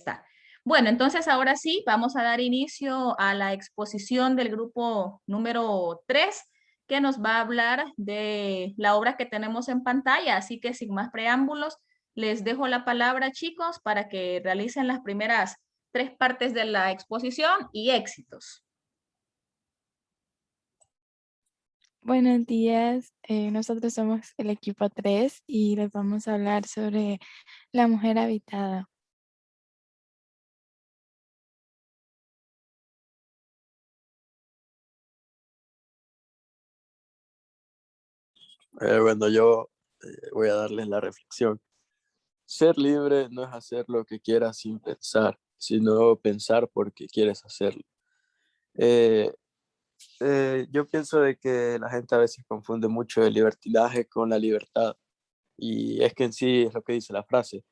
está. Bueno, entonces ahora sí, vamos a dar inicio a la exposición del grupo número 3, que nos va a hablar de la obra que tenemos en pantalla. Así que sin más preámbulos, les dejo la palabra, chicos, para que realicen las primeras 3 partes de la exposición y éxitos. Buenos días, nosotros somos el equipo 3 y les vamos a hablar sobre la mujer habitada. Bueno, yo voy a darles la reflexión. Ser libre no es hacer lo que quieras sin pensar, sino pensar porque quieres hacerlo. Eh, yo pienso de que la gente a veces confunde mucho el libertinaje con la libertad. Y es que en sí es lo que dice la frase.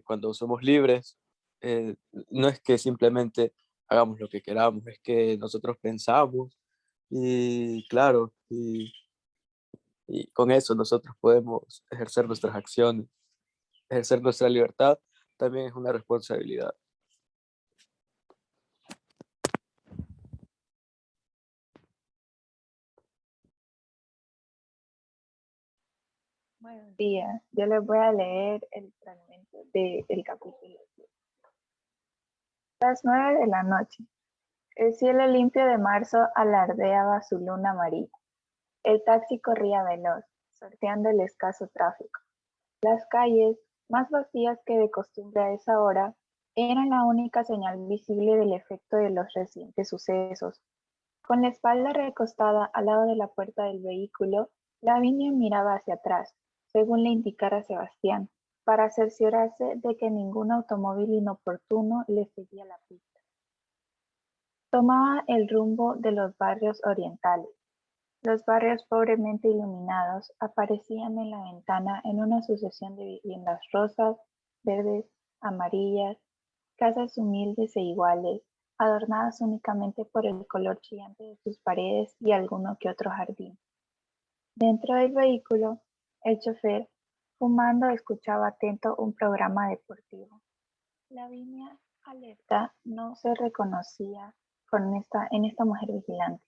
Cuando somos libres, eh, no es que simplemente hagamos lo que queramos, es que nosotros pensamos y claro, y con eso nosotros podemos ejercer nuestras acciones. Ejercer nuestra libertad también es una responsabilidad. Buenos días, yo les voy a leer el fragmento del capítulo. Las 9 de la noche. El cielo limpio de marzo alardeaba su luna amarilla. El taxi corría veloz, sorteando el escaso tráfico. Las calles, más vacías que de costumbre a esa hora, eran la única señal visible del efecto de los recientes sucesos. Con la espalda recostada al lado de la puerta del vehículo, Lavinia miraba hacia atrás, según le indicara Sebastián, para cerciorarse de que ningún automóvil inoportuno le seguía la pista. Tomaba el rumbo de los barrios orientales. Los barrios pobremente iluminados aparecían en la ventana en una sucesión de viviendas rosas, verdes, amarillas, casas humildes e iguales, adornadas únicamente por el color chillante de sus paredes y alguno que otro jardín. Dentro del vehículo, el chofer, fumando, escuchaba atento un programa deportivo. Lavinia, alerta, no se reconocía en esta mujer vigilante.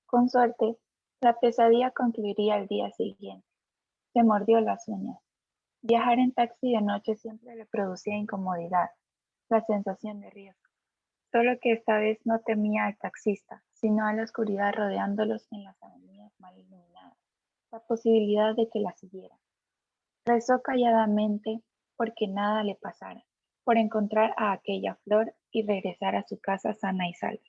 Con suerte, la pesadilla concluiría al día siguiente. Se mordió las uñas. Viajar en taxi de noche siempre le producía incomodidad, la sensación de riesgo. Solo que esta vez no temía al taxista, sino a la oscuridad rodeándolos en las avenidas mal iluminadas, la posibilidad de que la siguiera. Rezó calladamente porque nada le pasara, por encontrar a aquella flor y regresar a su casa sana y salva.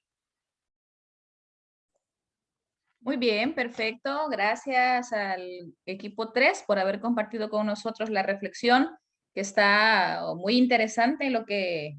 Muy bien, perfecto. Gracias al equipo 3 por haber compartido con nosotros la reflexión, que está muy interesante. Lo que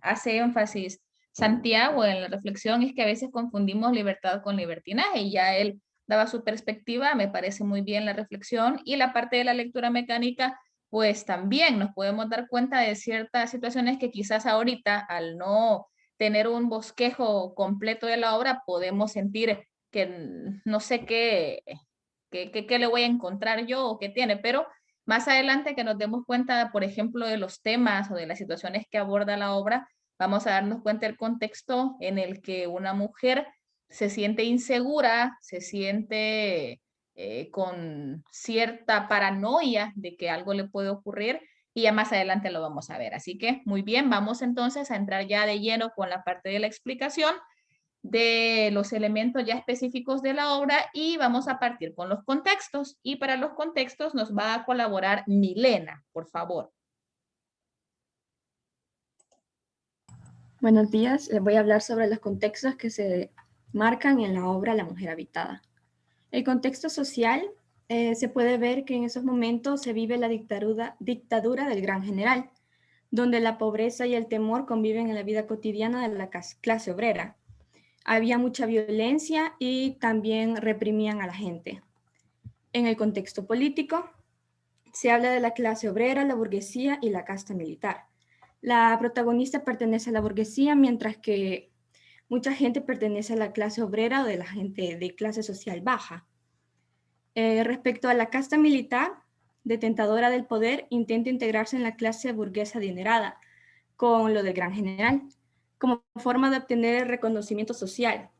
hace énfasis Santiago en la reflexión es que a veces confundimos libertad con libertinaje, y ya él daba su perspectiva. Me parece muy bien la reflexión, y la parte de la lectura mecánica, pues también nos podemos dar cuenta de ciertas situaciones que quizás ahorita, al no tener un bosquejo completo de la obra, podemos sentir que no sé qué le voy a encontrar yo o qué tiene, pero más adelante que nos demos cuenta, por ejemplo, de los temas o de las situaciones que aborda la obra, vamos a darnos cuenta del contexto en el que una mujer se siente insegura, se siente con cierta paranoia de que algo le puede ocurrir, y ya más adelante lo vamos a ver. Así que muy bien, vamos entonces a entrar ya de lleno con la parte de la explicación de los elementos ya específicos de la obra, y vamos a partir con los contextos, y para los contextos nos va a colaborar Milena, por favor. Buenos días, les voy a hablar sobre los contextos que se marcan en la obra La mujer habitada. El contexto social se puede ver que en esos momentos se vive la dictadura del gran general, donde la pobreza y el temor conviven en la vida cotidiana de la clase obrera. Había mucha violencia y también reprimían a la gente. En el contexto político, se habla de la clase obrera, la burguesía y la casta militar. La protagonista pertenece a la burguesía, mientras que mucha gente pertenece a la clase obrera o de la gente de clase social baja. Respecto a la casta militar, detentadora del poder, intenta integrarse en la clase burguesa adinerada, con lo del gran general, como forma de obtener el reconocimiento social.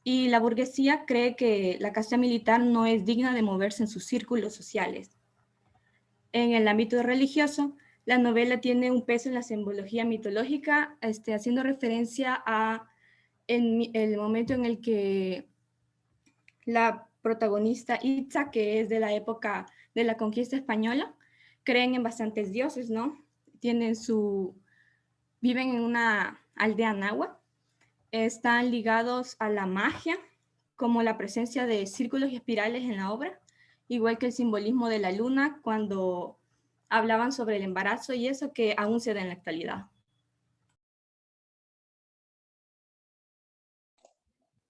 Y la burguesía cree que la casta militar no es digna de moverse en sus círculos sociales. En el ámbito religioso, la novela tiene un peso en la simbología mitológica, haciendo referencia a el momento en el que la protagonista Itza, que es de la época de la conquista española, creen en bastantes dioses, ¿no? Viven en una aldea náhuatl, están ligados a la magia, como la presencia de círculos y espirales en la obra, igual que el simbolismo de la luna cuando hablaban sobre el embarazo y eso que aún se da en la actualidad.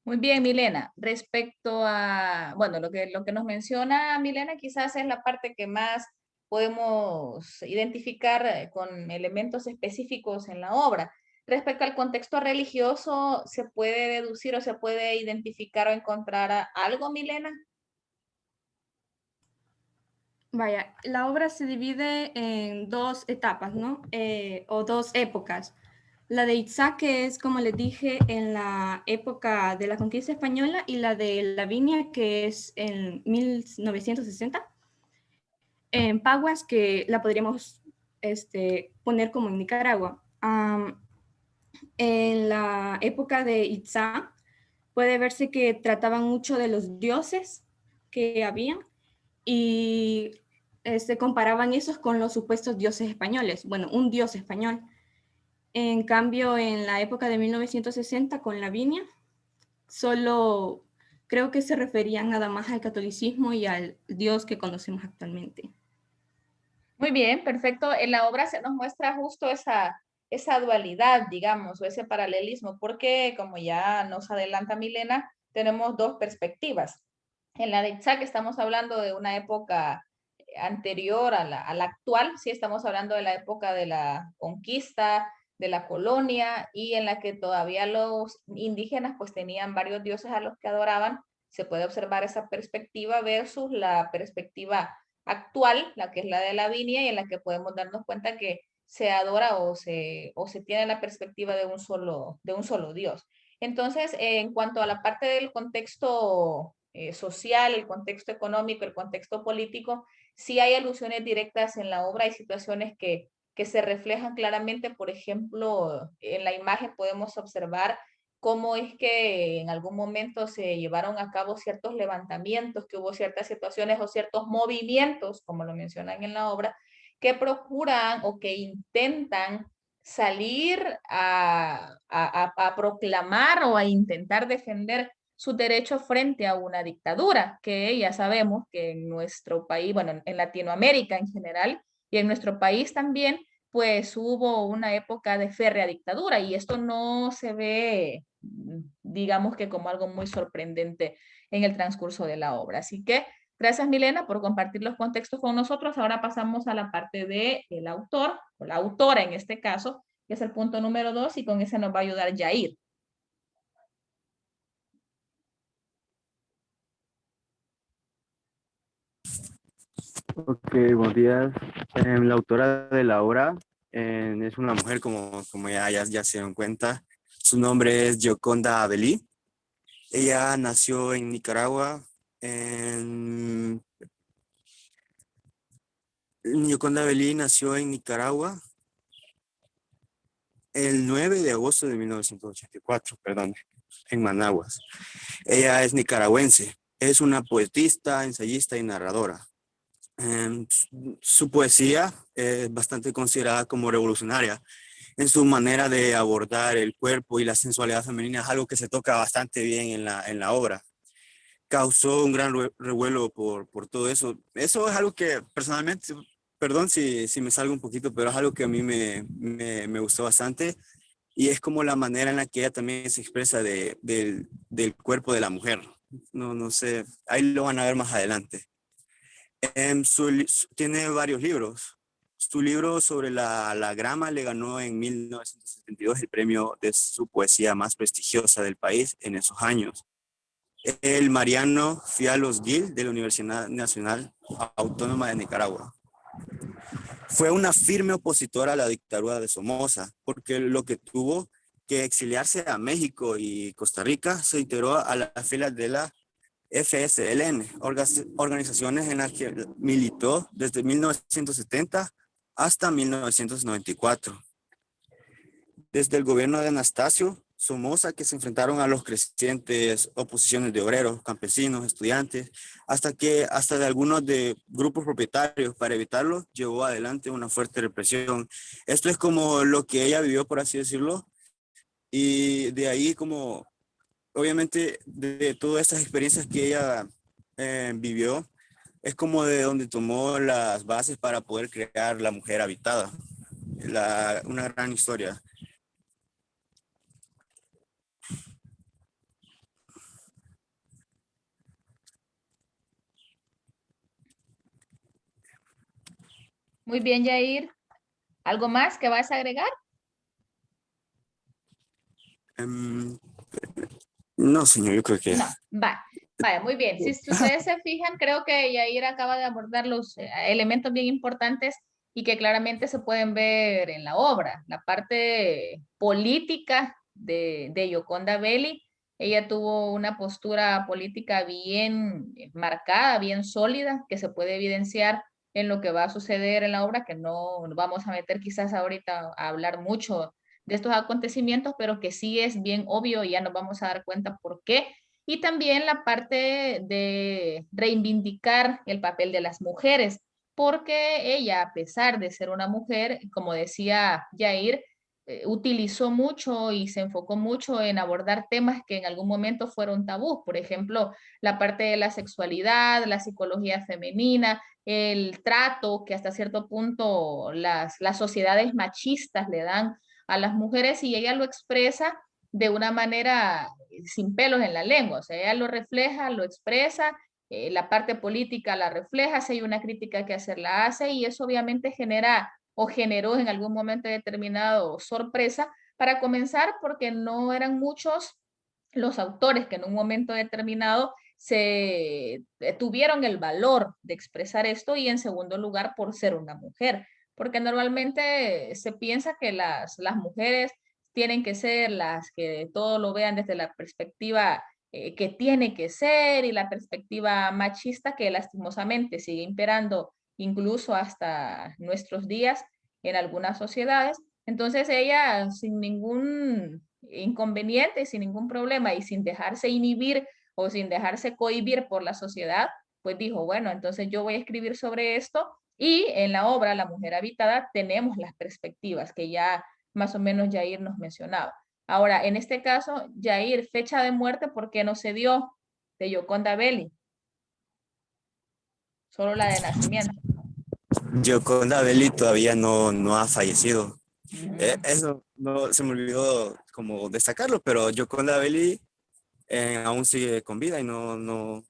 Muy bien, Milena. Respecto a, bueno, lo que nos menciona Milena quizás es la parte que más podemos identificar con elementos específicos en la obra. Respecto al contexto religioso, ¿se puede deducir o se puede identificar o encontrar algo, Milena? Vaya, la obra se divide en dos etapas, ¿no? O dos épocas. La de Itzá, que es, como les dije, en la época de la conquista española, y la de Lavinia, que es en 1960. En Paguas, que la podríamos poner como en Nicaragua. En la época de Itzá, puede verse que trataban mucho de los dioses que habían y comparaban esos con los supuestos dioses españoles. Bueno, un dios español. En cambio, en la época de 1960 con Lavinia, solo creo que se referían nada más al catolicismo y al Dios que conocemos actualmente. Muy bien, perfecto. En la obra se nos muestra justo esa dualidad, digamos, o ese paralelismo, porque como ya nos adelanta Milena, tenemos dos perspectivas. En la de Itzhak estamos hablando de una época anterior a la actual, sí, estamos hablando de la época de la conquista, de la colonia, y en la que todavía los indígenas pues tenían varios dioses a los que adoraban. Se puede observar esa perspectiva versus la perspectiva actual, la que es la de Lavinia, y en la que podemos darnos cuenta que se adora o se tiene la perspectiva de un solo Dios. Entonces, en cuanto a la parte del contexto social, el contexto económico, el contexto político, sí hay alusiones directas en la obra, hay situaciones que se reflejan claramente. Por ejemplo, en la imagen podemos observar cómo es que en algún momento se llevaron a cabo ciertos levantamientos, que hubo ciertas situaciones o ciertos movimientos, como lo mencionan en la obra, que procuran o que intentan salir a proclamar o a intentar defender sus derechos frente a una dictadura, que ya sabemos que en nuestro país, bueno, en Latinoamérica en general y en nuestro país también, pues hubo una época de férrea dictadura y esto no se ve, digamos que como algo muy sorprendente en el transcurso de la obra. Así que gracias, Milena, por compartir los contextos con nosotros. Ahora pasamos a la parte del autor, o la autora en este caso, que es el punto número 2, y con ese nos va a ayudar Yair. Ok, buenos días. La autora de la obra es una mujer, como ya se dieron cuenta. Su nombre es Gioconda Belli. Ella nació en Nicaragua. Gioconda Belli nació en Nicaragua el 9 de agosto de 1984, perdón, en Managuas. Ella es nicaragüense. Es una poetista, ensayista y narradora. Su poesía es bastante considerada como revolucionaria en su manera de abordar el cuerpo y la sensualidad femenina. Es algo que se toca bastante bien en la obra. Causó un gran revuelo por todo eso. Eso es algo que personalmente, perdón si me salgo un poquito, pero es algo que a mí me gustó bastante, y es como la manera en la que ella también se expresa del cuerpo de la mujer. No sé, ahí lo van a ver más adelante. Tiene varios libros. Su libro sobre la grama le ganó en 1972 el premio de su poesía más prestigiosa del país en esos años. El Mariano Fialos Gil de la Universidad Nacional Autónoma de Nicaragua. Fue una firme opositora a la dictadura de Somoza, porque lo que tuvo que exiliarse a México y Costa Rica, se integró a las filas de la FSLN, organizaciones en las que militó desde 1970 hasta 1994. Desde el gobierno de Anastasio Somoza, que se enfrentaron a los crecientes oposiciones de obreros, campesinos, estudiantes, hasta de algunos de grupos propietarios. Para evitarlo, llevó adelante una fuerte represión. Esto es como lo que ella vivió, por así decirlo, y de ahí como, obviamente, de todas estas experiencias que ella vivió, es como de donde tomó las bases para poder crear La Mujer Habitada, una gran historia. Muy bien, Yair. ¿Algo más que vas a agregar? No, señor, yo creo que... No, vaya, muy bien. Si ustedes se fijan, creo que Yair acaba de abordar los elementos bien importantes y que claramente se pueden ver en la obra. La parte política de Gioconda Belli, ella tuvo una postura política bien marcada, bien sólida, que se puede evidenciar en lo que va a suceder en la obra, que no nos vamos a meter quizás ahorita a hablar mucho de estos acontecimientos, pero que sí es bien obvio y ya nos vamos a dar cuenta por qué. Y también la parte de reivindicar el papel de las mujeres, porque ella, a pesar de ser una mujer, como decía Yair, utilizó mucho y se enfocó mucho en abordar temas que en algún momento fueron tabú. Por ejemplo, la parte de la sexualidad, la psicología femenina, el trato que hasta cierto punto las sociedades machistas le dan a las mujeres, y ella lo expresa de una manera sin pelos en la lengua. O sea, ella lo refleja, lo expresa, la parte política la refleja, si hay una crítica que hacer la hace, y eso obviamente genera o generó en algún momento determinado sorpresa, para comenzar porque no eran muchos los autores que en un momento determinado se tuvieron el valor de expresar esto, y en segundo lugar por ser una mujer, porque normalmente se piensa que las mujeres tienen que ser las que todo lo vean desde la perspectiva que tiene que ser, y la perspectiva machista que lastimosamente sigue imperando incluso hasta nuestros días en algunas sociedades. Entonces ella, sin ningún inconveniente, sin ningún problema y sin dejarse inhibir o sin dejarse cohibir por la sociedad, pues dijo, bueno, entonces yo voy a escribir sobre esto, y en la obra La Mujer Habitada tenemos las perspectivas que ya más o menos Yair nos mencionaba. Ahora, en este caso, Yair, fecha de muerte, ¿por qué no se dio de Gioconda Belli? Solo la de nacimiento. Gioconda Belli todavía no ha fallecido. Ujú. Eso no se me olvidó como destacarlo, pero Gioconda Belli aún sigue con vida y no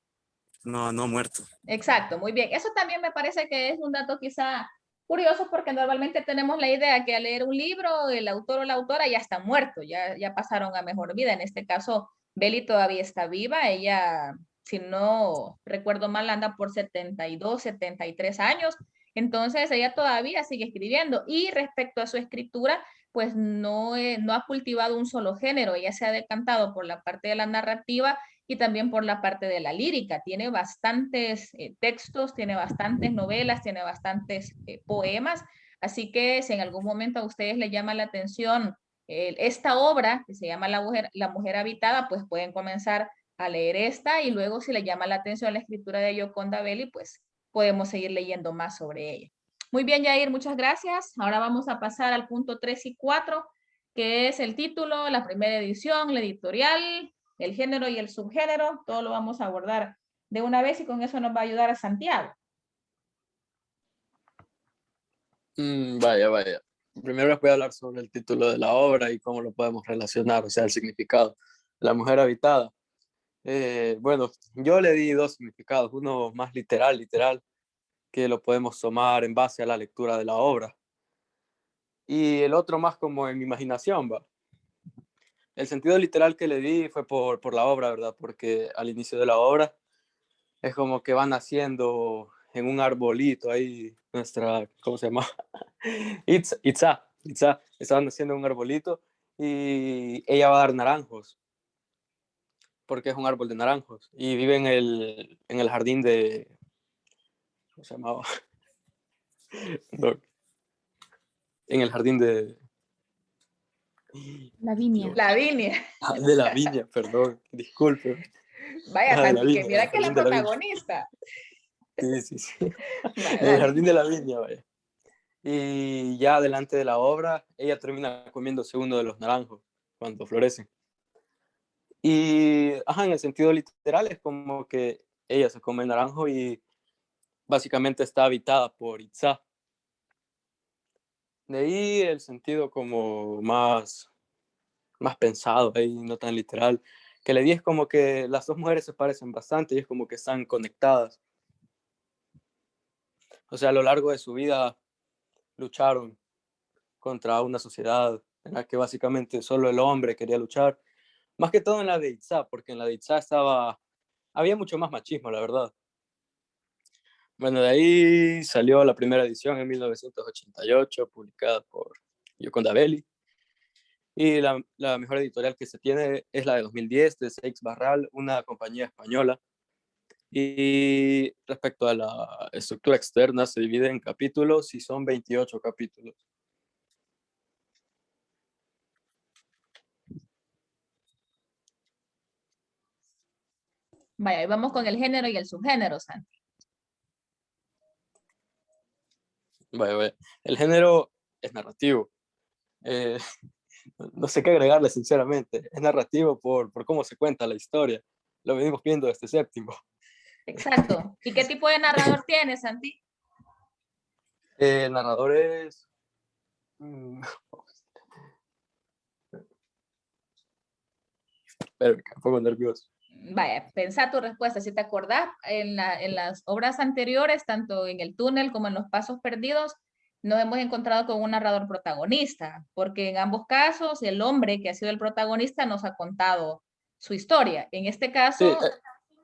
ha muerto. Exacto, muy bien. Eso también me parece que es un dato quizá curioso, porque normalmente tenemos la idea que al leer un libro el autor o la autora ya está muerto, ya pasaron a mejor vida. En este caso, Belly todavía está viva. Ella, si no recuerdo mal, anda por 72, 73 años. Entonces, ella todavía sigue escribiendo, y respecto a su escritura, pues no ha cultivado un solo género. Ella se ha decantado por la parte de la narrativa y también por la parte de la lírica. Tiene bastantes textos, tiene bastantes novelas, tiene bastantes poemas, así que si en algún momento a ustedes les llama la atención esta obra que se llama La Mujer Habitada, pues pueden comenzar a leer esta, y luego si les llama la atención la escritura de Gioconda Belli, pues podemos seguir leyendo más sobre ella. Muy bien, Yair, muchas gracias. Ahora vamos a pasar al punto 3 y 4, que es el título, la primera edición, la editorial, el género y el subgénero. Todo lo vamos a abordar de una vez, y con eso nos va a ayudar a Santiago. Vaya. Primero les voy a hablar sobre el título de la obra y cómo lo podemos relacionar, o sea, el significado. La mujer habitada. Bueno, yo le di dos significados, uno más literal, que lo podemos tomar en base a la lectura de la obra, y el otro más como en mi imaginación, va. El sentido literal que le di fue por la obra, ¿verdad? Porque al inicio de la obra es como que van naciendo en un arbolito ahí, nuestra, ¿cómo se llama? Itza, estaban haciendo un arbolito y ella va a dar naranjos, porque es un árbol de naranjos, y vive en el jardín de, ¿cómo se llamaba? No, en el jardín de... La viña. La viña. De la viña, perdón, disculpe. Vaya, De la Santi, que viña, mira el que es la jardín de la viña. protagonista. Sí. Vaya, En el dale. jardín de la viña, vaya. Y ya delante de la obra, ella termina comiéndose uno de los naranjos cuando florecen. Y, ajá, en el sentido literal es como que ella se come el naranjo y básicamente está habitada por Itzá. De ahí el sentido como más pensado, ahí no tan literal. Que le di es como que las dos mujeres se parecen bastante y es como que están conectadas. O sea, a lo largo de su vida lucharon contra una sociedad en la que básicamente solo el hombre quería luchar. Más que todo en la de Itzá, porque en la de Itzá había mucho más machismo, la verdad. Bueno, de ahí salió la primera edición en 1988, publicada por Yoconda Belli. Y la mejor editorial que se tiene es la de 2010, de Seix Barral, una compañía española. Y respecto a la estructura externa, se divide en capítulos y son 28 capítulos. Vaya, y vamos con el género y el subgénero, Santi. Vaya. El género es narrativo. Eh, no sé qué agregarle, sinceramente. Es narrativo por cómo se cuenta la historia. Lo venimos viendo desde séptimo. Exacto. ¿Y qué tipo de narrador tienes, Santi? El narrador es... Espera, un poco nervioso. Vaya, pensá tu respuesta. Si te acordás, en las obras anteriores, tanto en El Túnel como en Los Pasos Perdidos, nos hemos encontrado con un narrador protagonista, porque en ambos casos el hombre que ha sido el protagonista nos ha contado su historia. En este Sí, caso,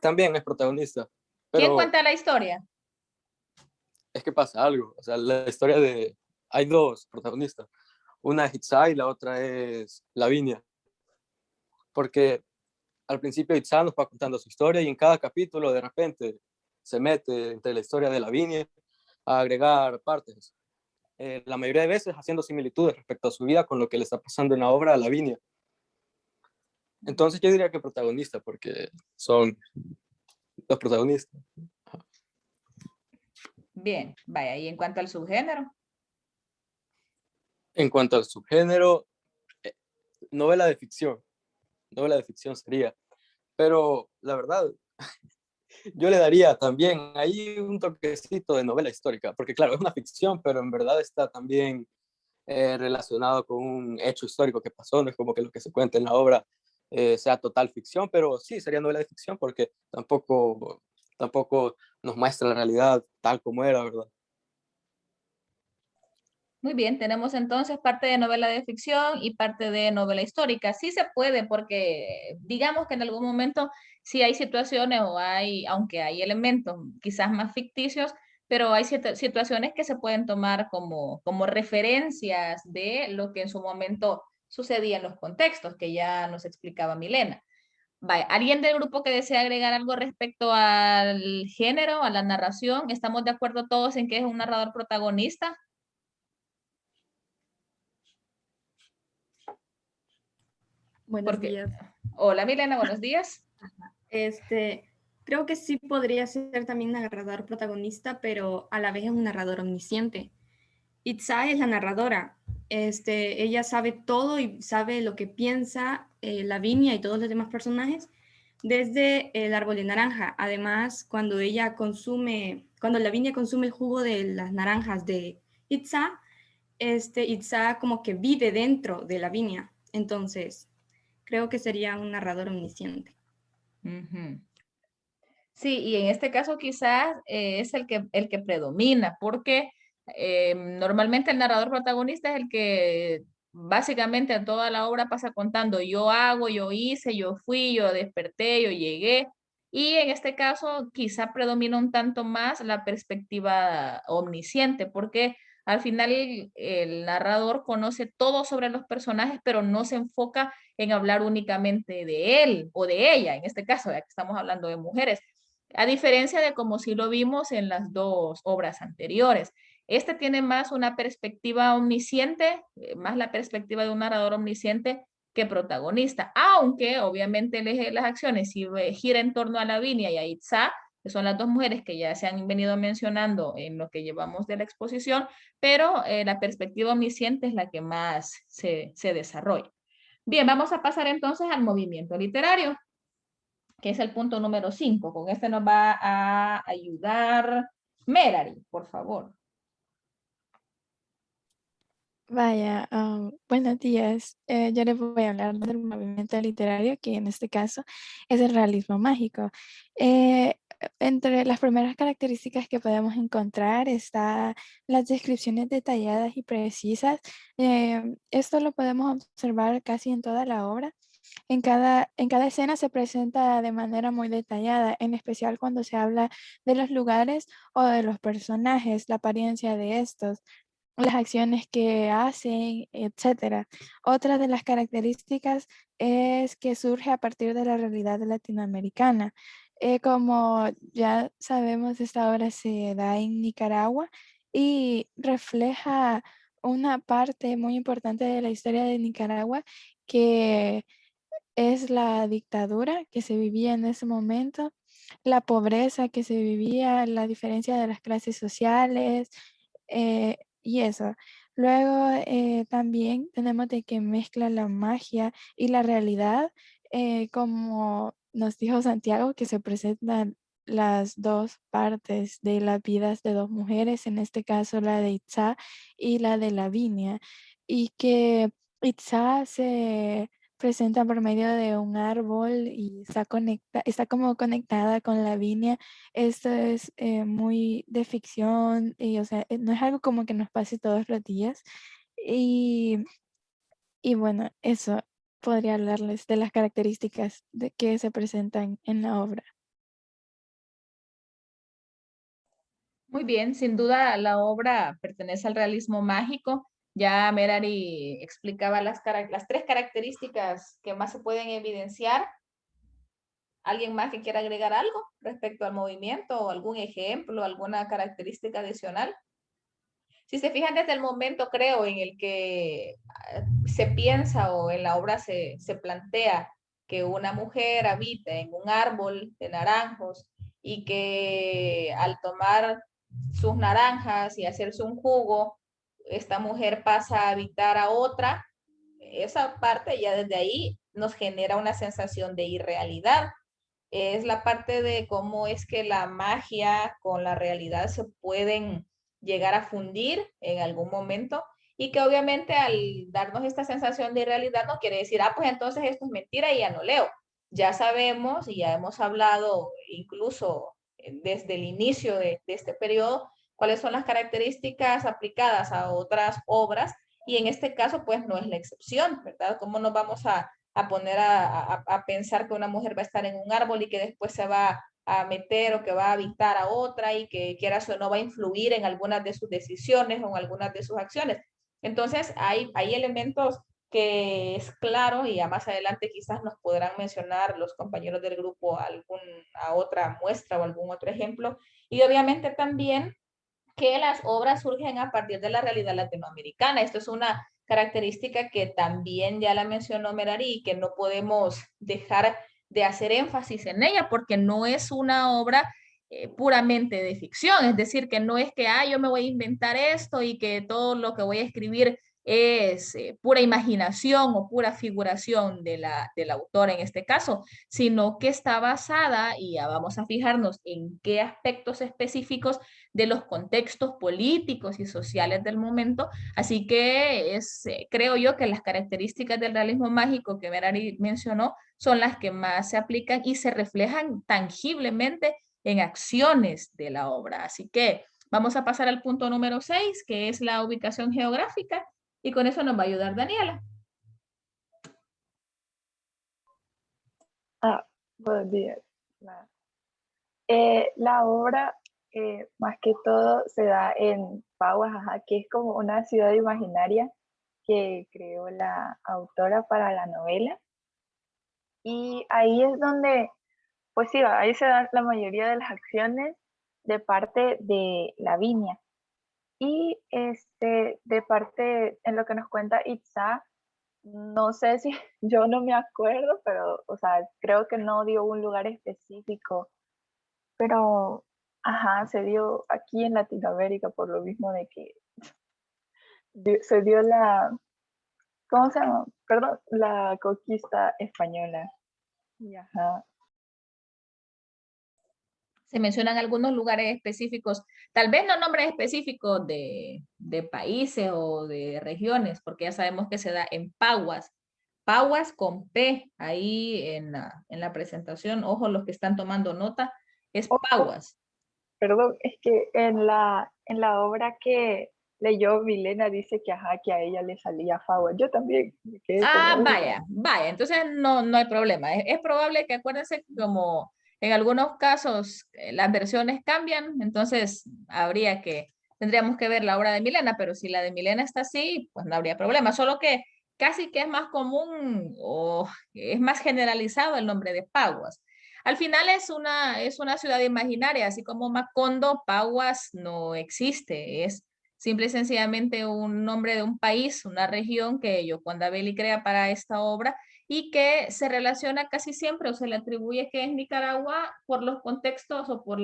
también es protagonista, ¿quién pero cuenta la historia? es que pasa algo. O sea, la historia de... Hay dos protagonistas. Una es Itzá y la otra es Lavinia. Porque al principio Itzá nos va contando su historia y en cada capítulo de repente se mete entre la historia de Lavinia a agregar partes. La mayoría de veces haciendo similitudes respecto a su vida con lo que le está pasando en la obra a Lavinia. Entonces yo diría que protagonista, porque son los protagonistas. Bien, vaya, y en cuanto al subgénero. En cuanto al subgénero, novela de ficción. Novela de ficción sería. Pero la verdad, yo le daría también ahí un toquecito de novela histórica, porque claro, es una ficción, pero en verdad está también relacionado con un hecho histórico que pasó, no es como que lo que se cuenta en la obra sea total ficción, pero sí sería novela de ficción porque tampoco nos muestra la realidad tal como era, ¿verdad? Muy bien, tenemos entonces parte de novela de ficción y parte de novela histórica. Sí se puede porque digamos que en algún momento sí hay situaciones o hay, aunque hay elementos quizás más ficticios, pero hay situaciones que se pueden tomar como referencias de lo que en su momento sucedía en los contextos que ya nos explicaba Milena. Vaya, ¿alguien del grupo que desea agregar algo respecto al género, a la narración? ¿Estamos de acuerdo todos en que es un narrador protagonista? Buenos Porque, días. hola Milena, buenos días. Creo que sí podría ser también narrador protagonista, pero a la vez es un narrador omnisciente. Itzá es la narradora. Ella sabe todo y sabe lo que piensa Lavinia y todos los demás personajes desde el árbol de naranja. Además, cuando Lavinia consume el jugo de las naranjas de Itzá, Itzá como que vive dentro de Lavinia. Entonces, creo que sería un narrador omnisciente. Ujú. Sí, y en este caso quizás es el que predomina, porque normalmente el narrador protagonista es el que básicamente en toda la obra pasa contando, yo hago, yo hice, yo fui, yo desperté, yo llegué, Y en este caso quizá predomina un tanto más la perspectiva omnisciente, porque al final el narrador conoce todo sobre los personajes, pero no se enfoca en hablar únicamente de él o de ella, en este caso, ya que estamos hablando de mujeres, a diferencia de como si lo vimos en las dos obras anteriores. Este tiene más una perspectiva omnisciente, más la perspectiva de un narrador omnisciente que protagonista, aunque obviamente el eje de las acciones si gira en torno a Lavinia y a Itzá, que son las dos mujeres que ya se han venido mencionando en lo que llevamos de la exposición, pero la perspectiva omnisciente es la que más se desarrolla. Bien, vamos a pasar entonces al movimiento literario, que es el punto número 5. Con este nos va a ayudar Merari, por favor. Vaya, buenos días. Yo les voy a hablar del movimiento literario, que en este caso es el realismo mágico. Entre las primeras características que podemos encontrar está las descripciones detalladas y precisas. Esto lo podemos observar casi en toda la obra. En cada escena se presenta de manera muy detallada, en especial cuando se habla de los lugares o de los personajes, la apariencia de estos, las acciones que hacen, etcétera. Otra de las características es que surge a partir de la realidad latinoamericana. Como ya sabemos, esta obra se da en Nicaragua y refleja una parte muy importante de la historia de Nicaragua, que es la dictadura que se vivía en ese momento, la pobreza que se vivía, la diferencia de las clases sociales, y eso. Luego también tenemos de que mezcla la magia y la realidad, como nos dijo Santiago, que se presentan las dos partes de las vidas de dos mujeres, en este caso la de Itzá y la de Lavinia, y que Itzá se presenta por medio de un árbol y está como conectada con Lavinia. Esto es muy de ficción y, o sea, no es algo como que nos pase todos los días. Y, y bueno, eso podría hablarles de las características de que se presentan en la obra. Muy bien, sin duda la obra pertenece al realismo mágico. Ya Merari explicaba las tres características que más se pueden evidenciar. ¿Alguien más que quiera agregar algo respecto al movimiento o algún ejemplo, alguna característica adicional? Si se fijan desde el momento, creo, en el que se piensa o en la obra se plantea que una mujer habita en un árbol de naranjos y que al tomar sus naranjas y hacerse un jugo, esta mujer pasa a habitar a otra, esa parte ya desde ahí nos genera una sensación de irrealidad. Es la parte de cómo es que la magia con la realidad se pueden llegar a fundir en algún momento y que obviamente al darnos esta sensación de irrealidad no quiere decir, pues entonces esto es mentira y ya no leo. Ya sabemos y ya hemos hablado incluso desde el inicio de este periodo cuáles son las características aplicadas a otras obras y en este caso pues no es la excepción, ¿verdad? ¿Cómo nos vamos a poner a pensar que una mujer va a estar en un árbol y que después se va a meter o que va a habitar a otra y que quieras o no va a influir en algunas de sus decisiones o en algunas de sus acciones? Entonces hay elementos que es claro y ya más adelante quizás nos podrán mencionar los compañeros del grupo alguna otra muestra o algún otro ejemplo. Y obviamente también que las obras surgen a partir de la realidad latinoamericana. Esto es una característica que también ya la mencionó Merari, que no podemos dejar de hacer énfasis en ella porque no es una obra puramente de ficción, es decir, que no es que yo me voy a inventar esto y que todo lo que voy a escribir es pura imaginación o pura figuración del autor en este caso, sino que está basada, y ya vamos a fijarnos en qué aspectos específicos de los contextos políticos y sociales del momento. Así que creo yo que las características del realismo mágico que Merari mencionó son las que más se aplican y se reflejan tangiblemente en acciones de la obra. Así que vamos a pasar al punto número 6, que es la ubicación geográfica, y con eso nos va a ayudar Daniela. Buenos días. La obra, más que todo, se da en Pauas, ajá, que es como una ciudad imaginaria que creó la autora para la novela. Y ahí es donde, pues sí, ahí se dan la mayoría de las acciones de parte de Lavinia. Y de parte, en lo que nos cuenta Itza, no sé si, yo no me acuerdo, pero, o sea, creo que no dio un lugar específico, pero, ajá, se dio aquí en Latinoamérica por lo mismo de que se dio la, ¿cómo se llama? Perdón, la conquista española. Y ajá, Se mencionan algunos lugares específicos, tal vez no nombres específicos de países o de regiones, porque ya sabemos que se da en Pauas. Pauas con P, ahí en la presentación, ojo, los que están tomando nota, es oh, Pauas. perdón, es que en la obra que leyó Milena dice que, ajá, que a ella le salía favor. Yo también me quedé con Ah, eso. vaya, vaya, entonces no hay problema. Es probable que acuérdense que como en algunos casos las versiones cambian, entonces tendríamos que ver la obra de Milena, pero si la de Milena está así, pues no habría problema. Solo que casi que es más común o es más generalizado el nombre de Paguas. Al final es una ciudad imaginaria, así como Macondo, Paguas no existe, es simple y sencillamente un nombre de un país, una región que Yoconda Belli crea para esta obra y que se relaciona casi siempre o se le atribuye que es Nicaragua por los contextos o por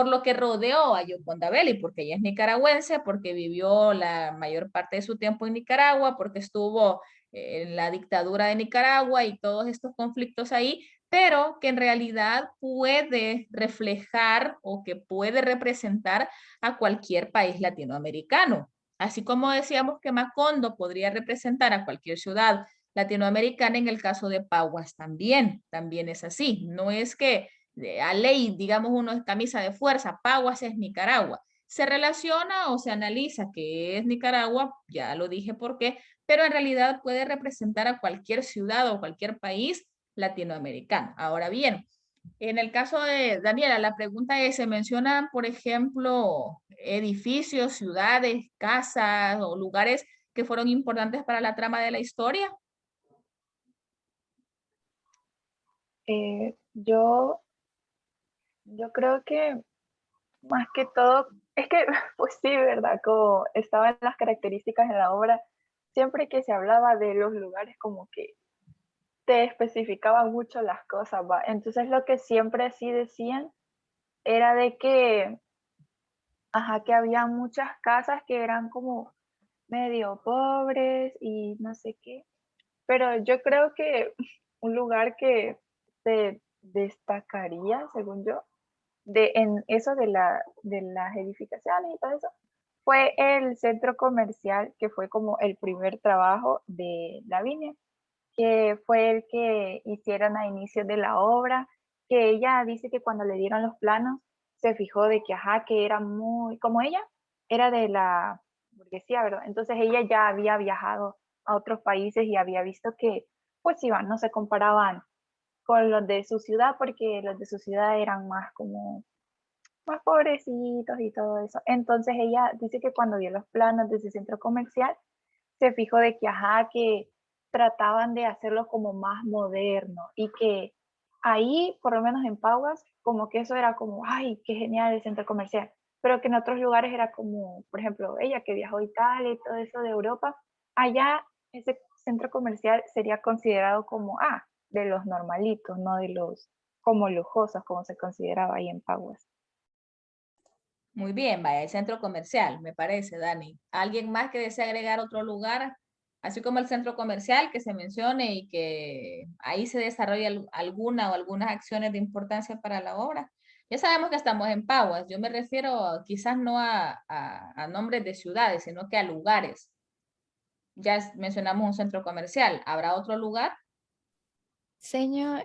lo que rodeó a Yoconda Belli, porque ella es nicaragüense, porque vivió la mayor parte de su tiempo en Nicaragua, porque estuvo en la dictadura de Nicaragua y todos estos conflictos ahí, pero que en realidad puede reflejar o que puede representar a cualquier país latinoamericano. Así como decíamos que Macondo podría representar a cualquier ciudad latinoamericana, en el caso de Pauas también es así. No es que a ley, digamos, uno es camisa de fuerza, Pauas es Nicaragua. Se relaciona o se analiza que es Nicaragua, ya lo dije por qué, pero en realidad puede representar a cualquier ciudad o cualquier país latinoamericano. Ahora bien, en el caso de Daniela, la pregunta es, ¿se mencionan, por ejemplo, edificios, ciudades, casas o lugares que fueron importantes para la trama de la historia? Yo creo que más que todo, es que, pues sí, ¿verdad? Como estaban las características en la obra, siempre que se hablaba de los lugares, como que te especificaban mucho las cosas, ¿va? Entonces lo que siempre sí decían era de que, ajá, que había muchas casas que eran como medio pobres y no sé qué. Pero yo creo que un lugar que se destacaría, según yo, en eso de las edificaciones y todo eso, fue el centro comercial, que fue como el primer trabajo de Lavinia, que fue el que hicieron a inicio de la obra, que ella dice que cuando le dieron los planos, se fijó de que, ajá, que era muy, como ella, era de la burguesía, ¿verdad? Entonces ella ya había viajado a otros países y había visto que, pues iban, no se comparaban con los de su ciudad, porque los de su ciudad eran más como más pobrecitos y todo eso. Entonces ella dice que cuando vio los planos de ese centro comercial, se fijó de que, ajá, que trataban de hacerlo como más moderno y que ahí, por lo menos en Paugas, como que eso era como, ay, qué genial el centro comercial, pero que en otros lugares era como, por ejemplo, ella que viajó a Italia y todo eso de Europa, allá ese centro comercial sería considerado como, de los normalitos, no de los como lujosos, como se consideraba ahí en Paugas. Muy bien, vaya, el centro comercial, me parece, Dani. ¿Alguien más que desea agregar otro lugar? Así como el centro comercial que se mencione y que ahí se desarrolla alguna o algunas acciones de importancia para la obra. Ya sabemos que estamos en Pauas. Yo me refiero quizás no a nombres de ciudades, sino que a lugares. Ya mencionamos un centro comercial. ¿Habrá otro lugar? Señor,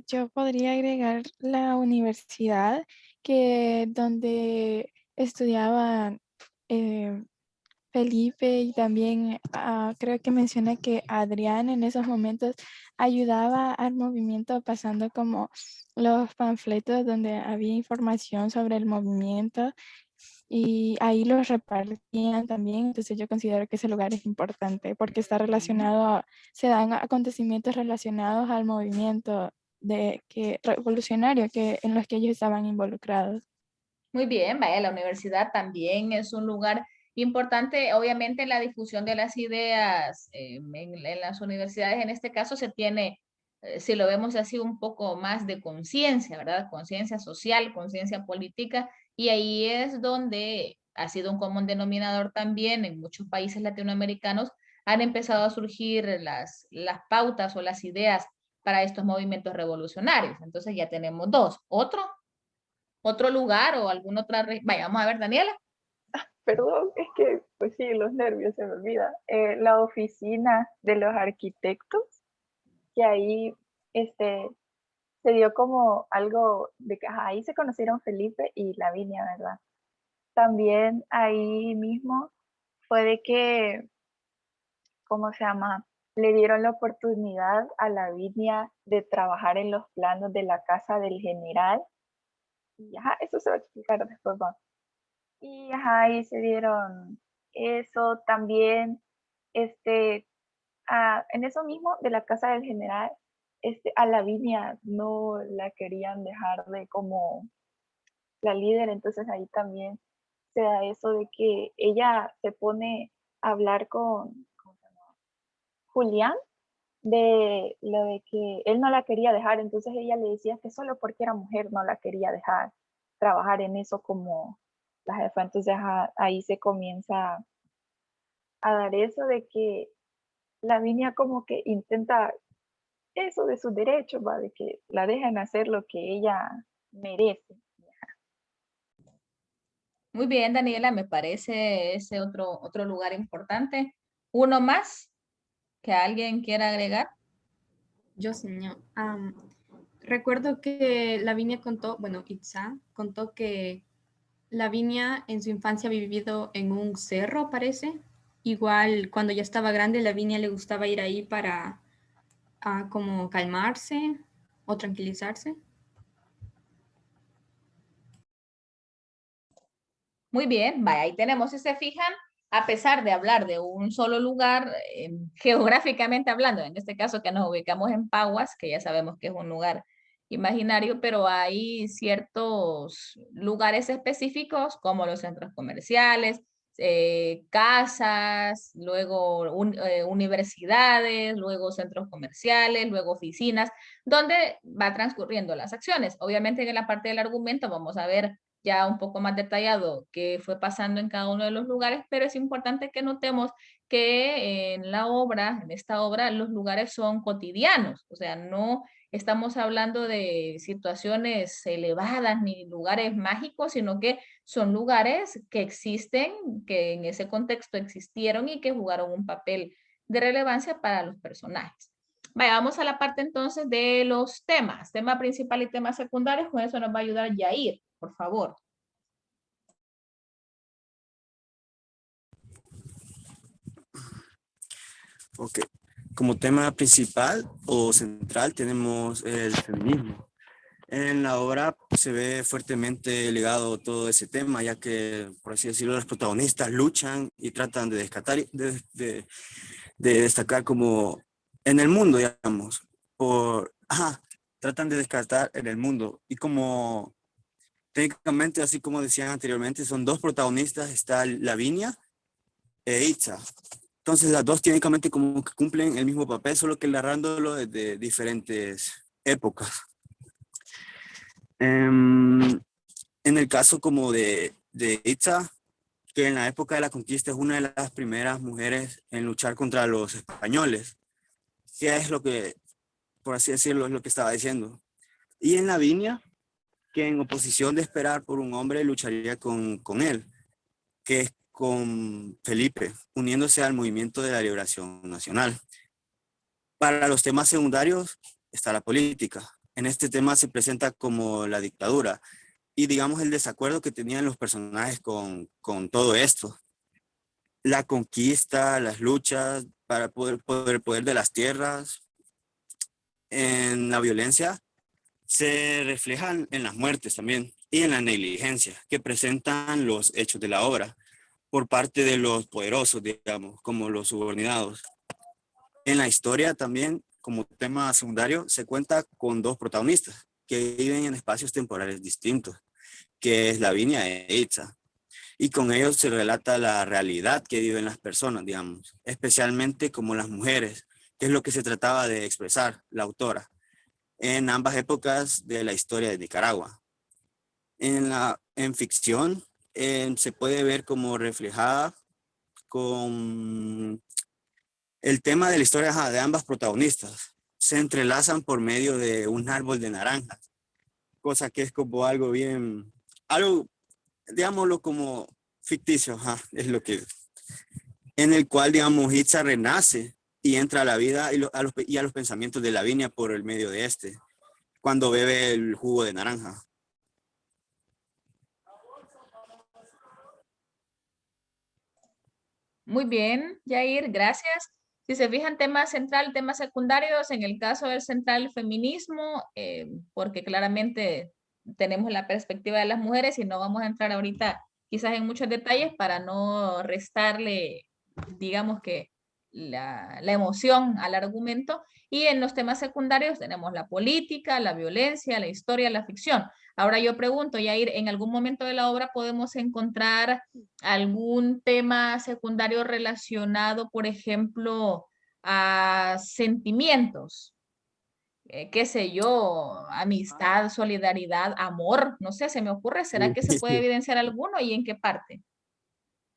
yo podría agregar la universidad donde estudiaban Felipe y también creo que menciona que Adrián en esos momentos ayudaba al movimiento pasando como los panfletos donde había información sobre el movimiento y ahí los repartían también. Entonces yo considero que ese lugar es importante porque está relacionado, se dan acontecimientos relacionados al movimiento revolucionario en los que ellos estaban involucrados. Muy bien, vaya, la universidad también es un lugar importante, obviamente en la difusión de las ideas en las universidades, en este caso se tiene, si lo vemos así, un poco más de conciencia, ¿verdad? Conciencia social, conciencia política, y ahí es donde ha sido un común denominador también en muchos países latinoamericanos, han empezado a surgir las pautas o las ideas para estos movimientos revolucionarios. Entonces ya tenemos dos. ¿Otro lugar o alguna otra? Vaya, vamos a ver, Daniela. Perdón, es que, pues sí, los nervios se me olvida. La oficina de los arquitectos, que ahí se dio como algo de que ahí se conocieron Felipe y Lavinia, ¿verdad? También ahí mismo fue de que, ¿cómo se llama? Le dieron la oportunidad a Lavinia de trabajar en los planos de la casa del general. Y ajá, eso se va a explicar después, va. Y ajá, ahí se dieron eso también, en eso mismo de la casa del general, a Lavinia no la querían dejar de como la líder, entonces ahí también se da eso de que ella se pone a hablar con ¿cómo se llama? Julián de lo de que él no la quería dejar, entonces ella le decía que solo porque era mujer no la quería dejar trabajar en eso como la jefa, entonces ahí se comienza a dar eso de que Lavinia como que intenta eso de sus derechos, ¿va? De que la dejan hacer lo que ella merece. Muy bien, Daniela, me parece ese otro lugar importante. ¿Uno más que alguien quiera agregar? Yo, señor. Recuerdo que Lavinia contó, bueno, Itza contó que Lavinia en su infancia había vivido en un cerro, parece. Igual cuando ya estaba grande, Lavinia le gustaba ir ahí para como calmarse o tranquilizarse. Muy bien, vaya, ahí tenemos, si se fijan, a pesar de hablar de un solo lugar, geográficamente hablando, en este caso que nos ubicamos en Paguas, que ya sabemos que es un lugar imaginario, pero hay ciertos lugares específicos como los centros comerciales, casas, luego universidades, luego centros comerciales, luego oficinas, donde va transcurriendo las acciones. Obviamente en la parte del argumento vamos a ver ya un poco más detallado qué fue pasando en cada uno de los lugares, pero es importante que notemos que en la obra, en esta obra, los lugares son cotidianos, o sea, no estamos hablando de situaciones elevadas ni lugares mágicos, sino que son lugares que existen, que en ese contexto existieron y que jugaron un papel de relevancia para los personajes. Vaya, vamos a la parte entonces de los temas, tema principal y temas secundarios, con eso nos va a ayudar Yair, por favor. Ok. Como tema principal o central tenemos el feminismo. En la obra se ve fuertemente ligado todo ese tema, ya que, por así decirlo, los protagonistas luchan y tratan de destacar como en el mundo, digamos, tratan de descartar en el mundo. Y como técnicamente, así como decían anteriormente, son dos protagonistas, está Lavinia e Itza. Entonces las dos técnicamente como que cumplen el mismo papel, solo que narrándolo desde diferentes épocas. En el caso como de Itza, que en la época de la conquista es una de las primeras mujeres en luchar contra los españoles, que es lo que, por así decirlo, es lo que estaba diciendo. Y en Lavinia, que en oposición de esperar por un hombre, lucharía con él, que es con Felipe, uniéndose al movimiento de la liberación nacional. Para los temas secundarios está la política. En este tema se presenta como la dictadura y digamos el desacuerdo que tenían los personajes con todo esto. la conquista, las luchas para el poder de las tierras, en la violencia, se reflejan en las muertes también y en la negligencia que presentan los hechos de la obra por parte de los poderosos, digamos, como los subordinados. En la historia también, como tema secundario, se cuenta con dos protagonistas que viven en espacios temporales distintos, que es Lavinia e Itza. Y con ellos se relata la realidad que viven las personas, digamos, especialmente como las mujeres, que es lo que se trataba de expresar la autora en ambas épocas de la historia de Nicaragua. En ficción se puede ver como reflejada con el tema de la historia de ambas protagonistas. Se entrelazan por medio de un árbol de naranjas, cosa que es como algo bien, algo, digámoslo como ficticio, es lo que, en el cual, digamos, Itza renace y entra a la vida y a los pensamientos de Lavinia por el medio de cuando bebe el jugo de naranja. Muy bien, Yair, gracias. Si se fijan, tema central, temas secundarios, en el caso del central feminismo, porque claramente tenemos la perspectiva de las mujeres y no vamos a entrar ahorita quizás en muchos detalles para no restarle, digamos que la emoción al argumento. Y en los temas secundarios tenemos la política, la violencia, la historia, la ficción. Ahora yo pregunto, Yair, ¿en algún momento de la obra podemos encontrar algún tema secundario relacionado, por ejemplo, a sentimientos? Qué sé yo, amistad, solidaridad, amor, no sé, se me ocurre, ¿será que se puede evidenciar alguno y en qué parte?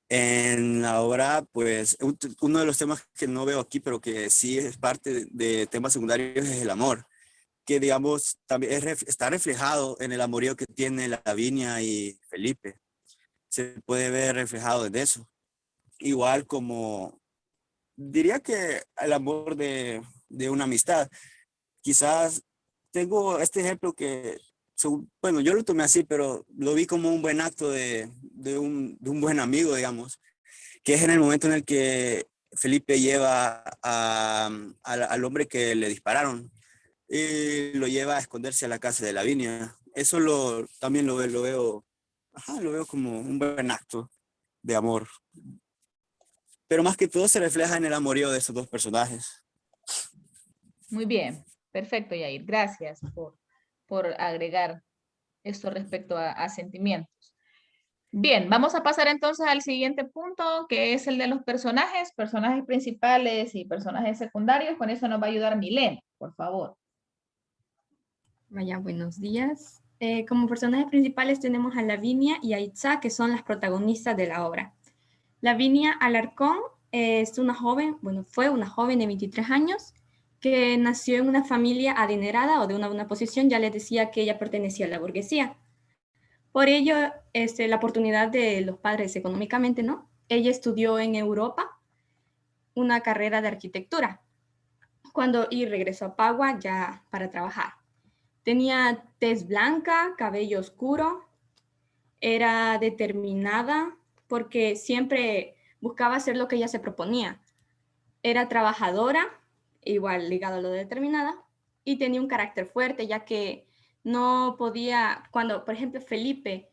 En la obra, pues, uno de los temas que no veo aquí, pero que sí es parte de temas secundarios, es el amor, que digamos, también está reflejado en el amorío que tiene Lavinia y Felipe. Se puede ver reflejado en eso. Igual como, diría que el amor de una amistad. Quizás tengo este ejemplo que, bueno, yo lo tomé así, pero lo vi como un buen acto de un buen amigo, digamos, que es en el momento en el que Felipe lleva al hombre que le dispararon y lo lleva a esconderse a la casa de Lavinia. Eso también lo veo, lo veo como un buen acto de amor. Pero más que todo se refleja en el amorío de esos dos personajes. Muy bien, perfecto, Yair. Gracias por agregar esto respecto a sentimientos. Bien, vamos a pasar entonces al siguiente punto, que es el de los personajes principales y personajes secundarios. Con eso nos va a ayudar Milena, por favor. Vaya, buenos días. Como personajes principales tenemos a Lavinia y a Itza, que son las protagonistas de la obra. Lavinia Alarcón es una joven, bueno, fue una joven de 23 años que nació en una familia adinerada o de una buena posición. Ya les decía que ella pertenecía a la burguesía. Por ello, la oportunidad de los padres económicamente, ¿no? Ella estudió en Europa una carrera de arquitectura y regresó a Pagua ya para trabajar. Tenía tez blanca, cabello oscuro, era determinada porque siempre buscaba hacer lo que ella se proponía. Era trabajadora, igual ligado a lo de determinada, y tenía un carácter fuerte, ya que no podía, cuando por ejemplo Felipe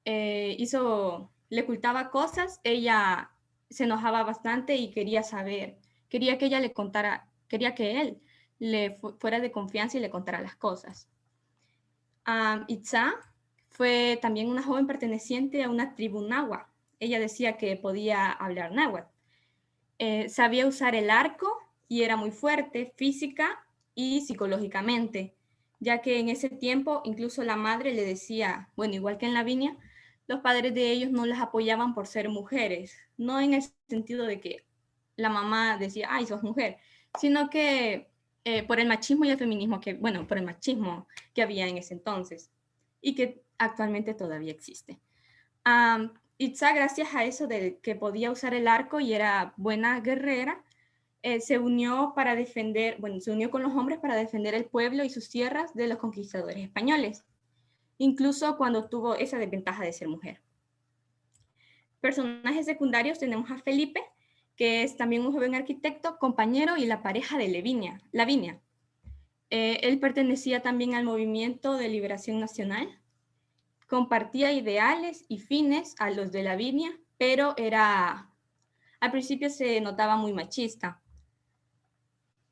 le ocultaba cosas, ella se enojaba bastante y quería saber, quería que ella le contara, quería que él le fuera de confianza y le contara las cosas. Itza fue también una joven perteneciente a una tribu náhuatl. Ella decía que podía hablar náhuatl. Sabía usar el arco y era muy fuerte física y psicológicamente, ya que en ese tiempo incluso la madre le decía, bueno, igual que en Lavinia, los padres de ellos no las apoyaban por ser mujeres, no en el sentido de que la mamá decía, ay, sos mujer, sino que por el machismo y el feminismo por el machismo que había en ese entonces y que actualmente todavía existe. Itza, gracias a eso de que podía usar el arco y era buena guerrera, se unió con los hombres para defender el pueblo y sus tierras de los conquistadores españoles, incluso cuando tuvo esa desventaja de ser mujer. Personajes secundarios tenemos a Felipe, que es también un joven arquitecto, compañero y la pareja de Lavinia. Él pertenecía también al Movimiento de Liberación Nacional, compartía ideales y fines a los de Lavinia, pero al principio se notaba muy machista.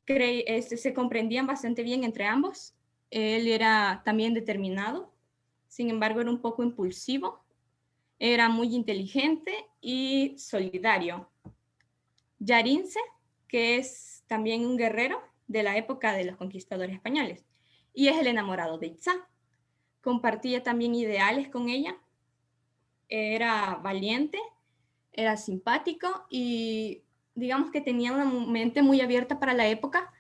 Se comprendían bastante bien entre ambos. Él era también determinado, sin embargo era un poco impulsivo, era muy inteligente y solidario. Yarinze, que es también un guerrero de la época de los conquistadores españoles, y es el enamorado de Itzá. Compartía también ideales con ella, era valiente, era simpático y digamos que tenía una mente muy abierta para la época.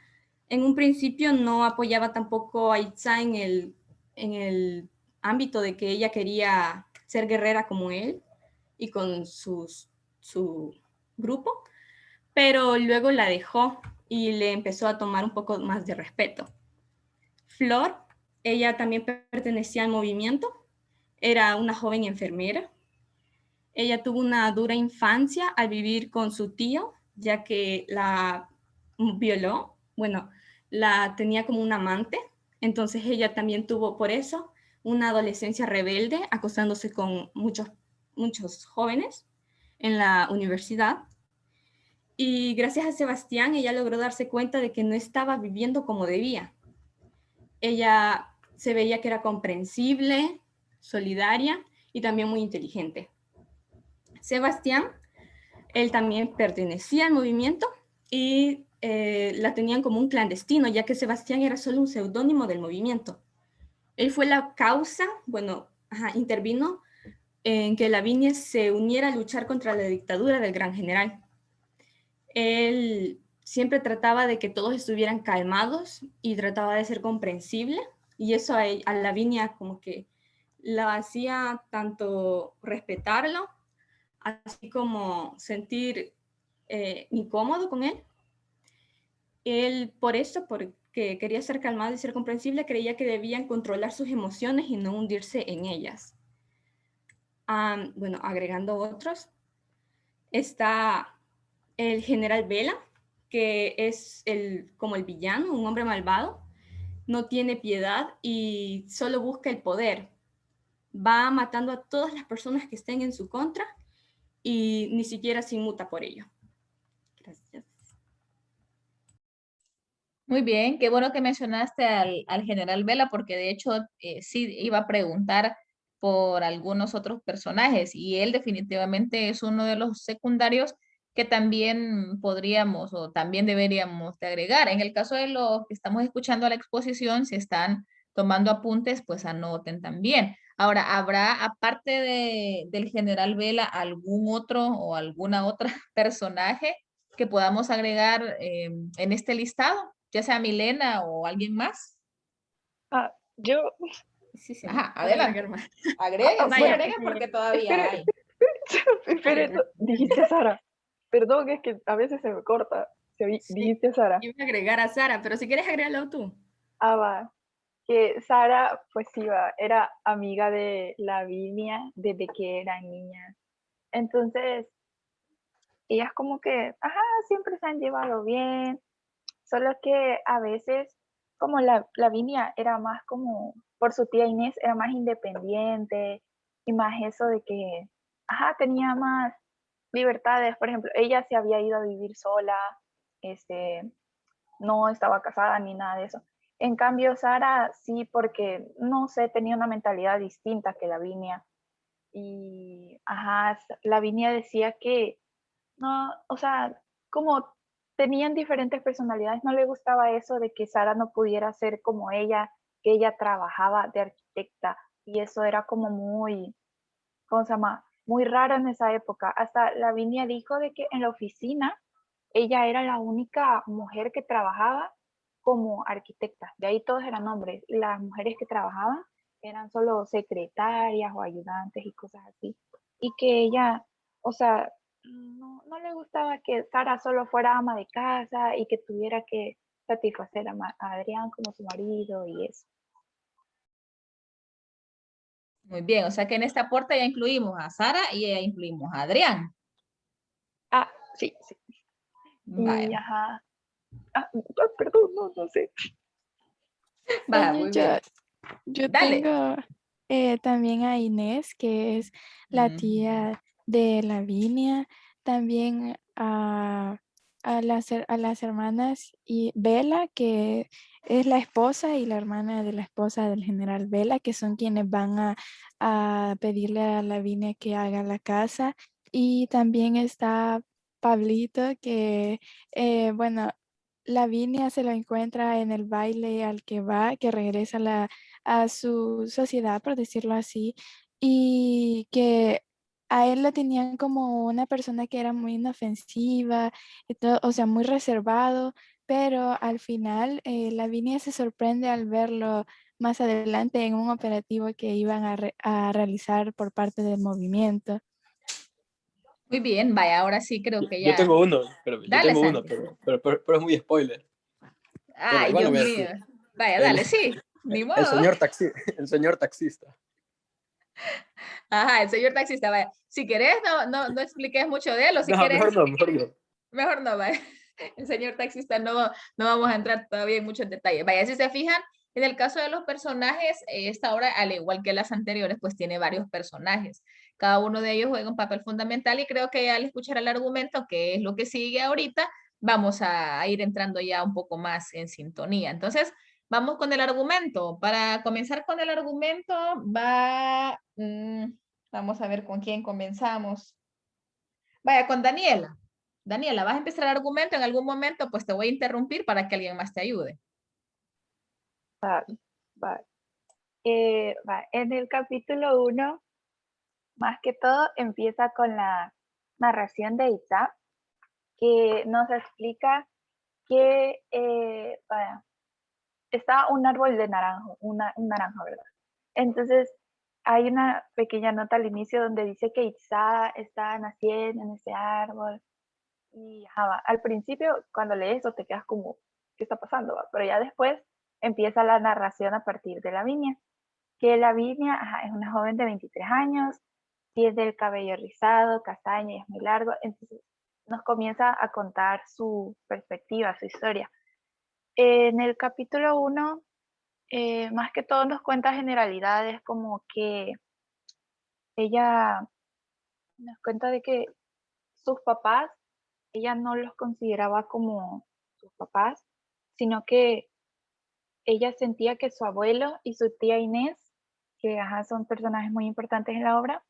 En un principio no apoyaba tampoco a Itzá en el ámbito de que ella quería ser guerrera como él y con su grupo, pero luego la dejó y le empezó a tomar un poco más de respeto. Flor, ella también pertenecía al movimiento, era una joven enfermera. Ella tuvo una dura infancia al vivir con su tío, ya que la violó, bueno, la tenía como un amante, entonces ella también tuvo por eso una adolescencia rebelde, acostándose con muchos jóvenes en la universidad. Y gracias a Sebastián, ella logró darse cuenta de que no estaba viviendo como debía. Ella se veía que era comprensible, solidaria y también muy inteligente. Sebastián, él también pertenecía al movimiento y la tenían como un clandestino, ya que Sebastián era solo un seudónimo del movimiento. Él fue la causa, intervino en que Lavinia se uniera a luchar contra la dictadura del Gran General. Él siempre trataba de que todos estuvieran calmados y trataba de ser comprensible, y eso a Lavinia como que la hacía tanto respetarlo, así como sentir incómodo con él. Él, por eso, porque quería ser calmado y ser comprensible, creía que debían controlar sus emociones y no hundirse en ellas. Bueno, agregando otros, está el general Vela, que es como el villano, un hombre malvado, no tiene piedad y solo busca el poder. Va matando a todas las personas que estén en su contra y ni siquiera se inmuta por ello. Gracias. Muy bien, qué bueno que mencionaste al general Vela, porque de hecho sí iba a preguntar por algunos otros personajes y él definitivamente es uno de los secundarios que también podríamos o también deberíamos de agregar. En el caso de los que estamos escuchando la exposición, si están tomando apuntes, pues anoten también. Ahora, ¿habrá aparte del general Vela algún otro o alguna otra personaje que podamos agregar en este listado? Ya sea Milena o alguien más. Yo, Sí, Ajá, puedo agregar adelante. más. Agreguen, sí, Vaya, agreguen porque todavía espere, hay. espere, dijiste a Sara. Perdón, es que a veces se me corta. Sí, Dijiste a Sara. iba a agregar a Sara, pero si quieres agregarlo tú. Va. Que Sara, pues era amiga de Lavinia desde que eran niñas. Entonces, ellas como que, siempre se han llevado bien, solo que a veces, como Lavinia era más como, por su tía Inés, era más independiente y más eso de que, tenía más libertades. Por ejemplo, ella se había ido a vivir sola, no estaba casada ni nada de eso. En cambio, Sara sí, porque, no sé, tenía una mentalidad distinta que Lavinia. Y, Lavinia decía que, no, o sea, como tenían diferentes personalidades, no le gustaba eso de que Sara no pudiera ser como ella, que ella trabajaba de arquitecta, y eso era como muy, ¿cómo se llama? Muy raro en esa época. Hasta Lavinia dijo de que en la oficina ella era la única mujer que trabajaba como arquitecta. De ahí todos eran hombres. Las mujeres que trabajaban eran solo secretarias o ayudantes y cosas así. Y que ella, o sea, no le gustaba que Sara solo fuera ama de casa y que tuviera que satisfacer a Adrián como su marido y eso. Muy bien, o sea que en esta puerta ya incluimos a Sara y ya incluimos a Adrián. Ah, sí, sí. Y, Vaya, ajá. Perdón, no sé. vaya, Oye, muy bien. yo Dale. tengo también a Inés, que es la Mm, tía de Lavinia, también a las hermanas y Bella, que es la esposa y la hermana de la esposa del general Bella, que son quienes van a pedirle a Lavinia que haga la casa. Y también está Pablito, que, bueno, Lavinia se lo encuentra en el baile al que va, que regresa a su sociedad, por decirlo así, y que a él lo tenían como una persona que era muy inofensiva, y o sea, muy reservado, pero al final Lavinia se sorprende al verlo más adelante en un operativo que iban a realizar por parte del movimiento. muy bien, vaya, ahora sí creo que Yo ya. tengo uno, pero yo Dale, tengo uno, Santi. pero es muy spoiler. Bueno, Ay, igual lo Dios voy a mío. decir. Vaya, El, dale, sí, ni el modo. señor el señor taxista. Ajá, el señor taxista, vaya. Si querés, no expliques mucho de él, o si No, quieres, mejor no. mejor no, vaya. El señor taxista no vamos a entrar todavía en muchos detalles. Vaya, si se fijan, en el caso de los personajes, esta obra, al igual que las anteriores, pues tiene varios personajes. Cada uno de ellos juega un papel fundamental y creo que al escuchar el argumento, que es lo que sigue ahorita, vamos a ir entrando ya un poco más en sintonía. Entonces, vamos con el argumento. Para comenzar con el argumento, vamos a ver con quién comenzamos. Vaya, con Daniela. Daniela, vas a empezar el argumento en algún momento, pues te voy a interrumpir para que alguien más te ayude. Va. En el capítulo 1, más que todo, empieza con la narración de Isaac, que nos explica que está un árbol de naranjo, un naranjo, ¿verdad? Entonces, hay una pequeña nota al inicio donde dice que Isaac está naciendo en ese árbol. Y al principio, cuando lees eso, te quedas como, ¿qué está pasando? Pero ya después empieza la narración a partir de Lavinia, que Lavinia es una joven de 23 años, tiene el cabello rizado, castaño y es muy largo. Entonces, nos comienza a contar su perspectiva, su historia. En el capítulo 1, más que todo nos cuenta generalidades, como que ella nos cuenta de que sus papás, ella no los consideraba como sus papás, sino que ella sentía que su abuelo y su tía Inés, que son personajes muy importantes en la obra,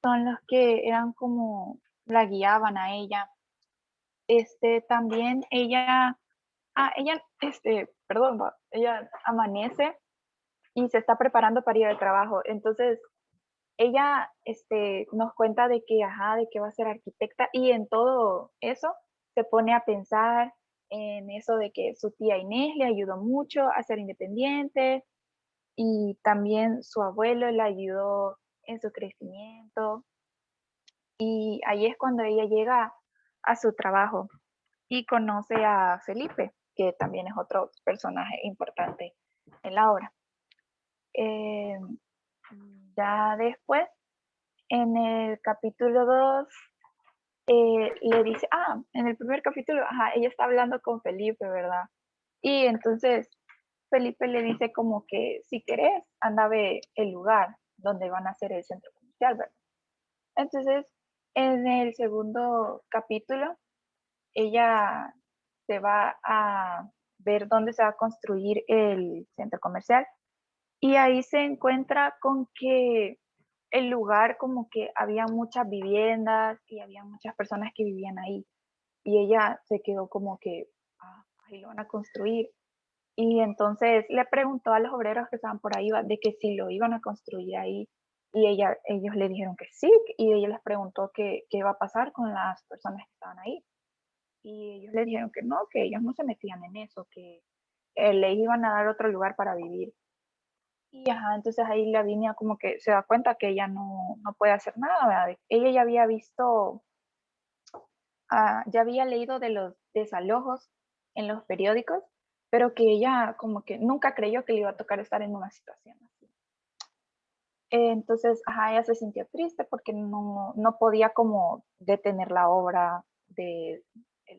son los que eran como la guiaban a ella. También ella amanece y se está preparando para ir al trabajo. Entonces, ella nos cuenta de que va a ser arquitecta, y en todo eso se pone a pensar en eso de que su tía Inés le ayudó mucho a ser independiente, y también su abuelo le ayudó en su crecimiento, y ahí es cuando ella llega a su trabajo y conoce a Felipe, que también es otro personaje importante en la obra. Eh, ya después, en el capítulo 2, le dice, en el primer capítulo, ella está hablando con Felipe, ¿verdad? Y entonces Felipe le dice como que si querés, anda a ver el lugar donde van a hacer el centro comercial, ¿verdad? Entonces, en el segundo capítulo, ella se va a ver dónde se va a construir el centro comercial, y ahí se encuentra con que el lugar, como que había muchas viviendas y había muchas personas que vivían ahí, y ella se quedó como que ahí lo van a construir. Y entonces le preguntó a los obreros que estaban por ahí de que si lo iban a construir ahí, y ellos le dijeron que sí, y ella les preguntó qué iba a pasar con las personas que estaban ahí, y ellos le dijeron que no, que ellos no se metían en eso, que les iban a dar otro lugar para vivir. Y entonces ahí Lavinia como que se da cuenta que ella no puede hacer nada, ¿verdad? Ella ya había visto, ya había leído de los desalojos en los periódicos, pero que ella como que nunca creyó que le iba a tocar estar en una situación así. Entonces, ella se sintió triste porque no podía como detener la obra del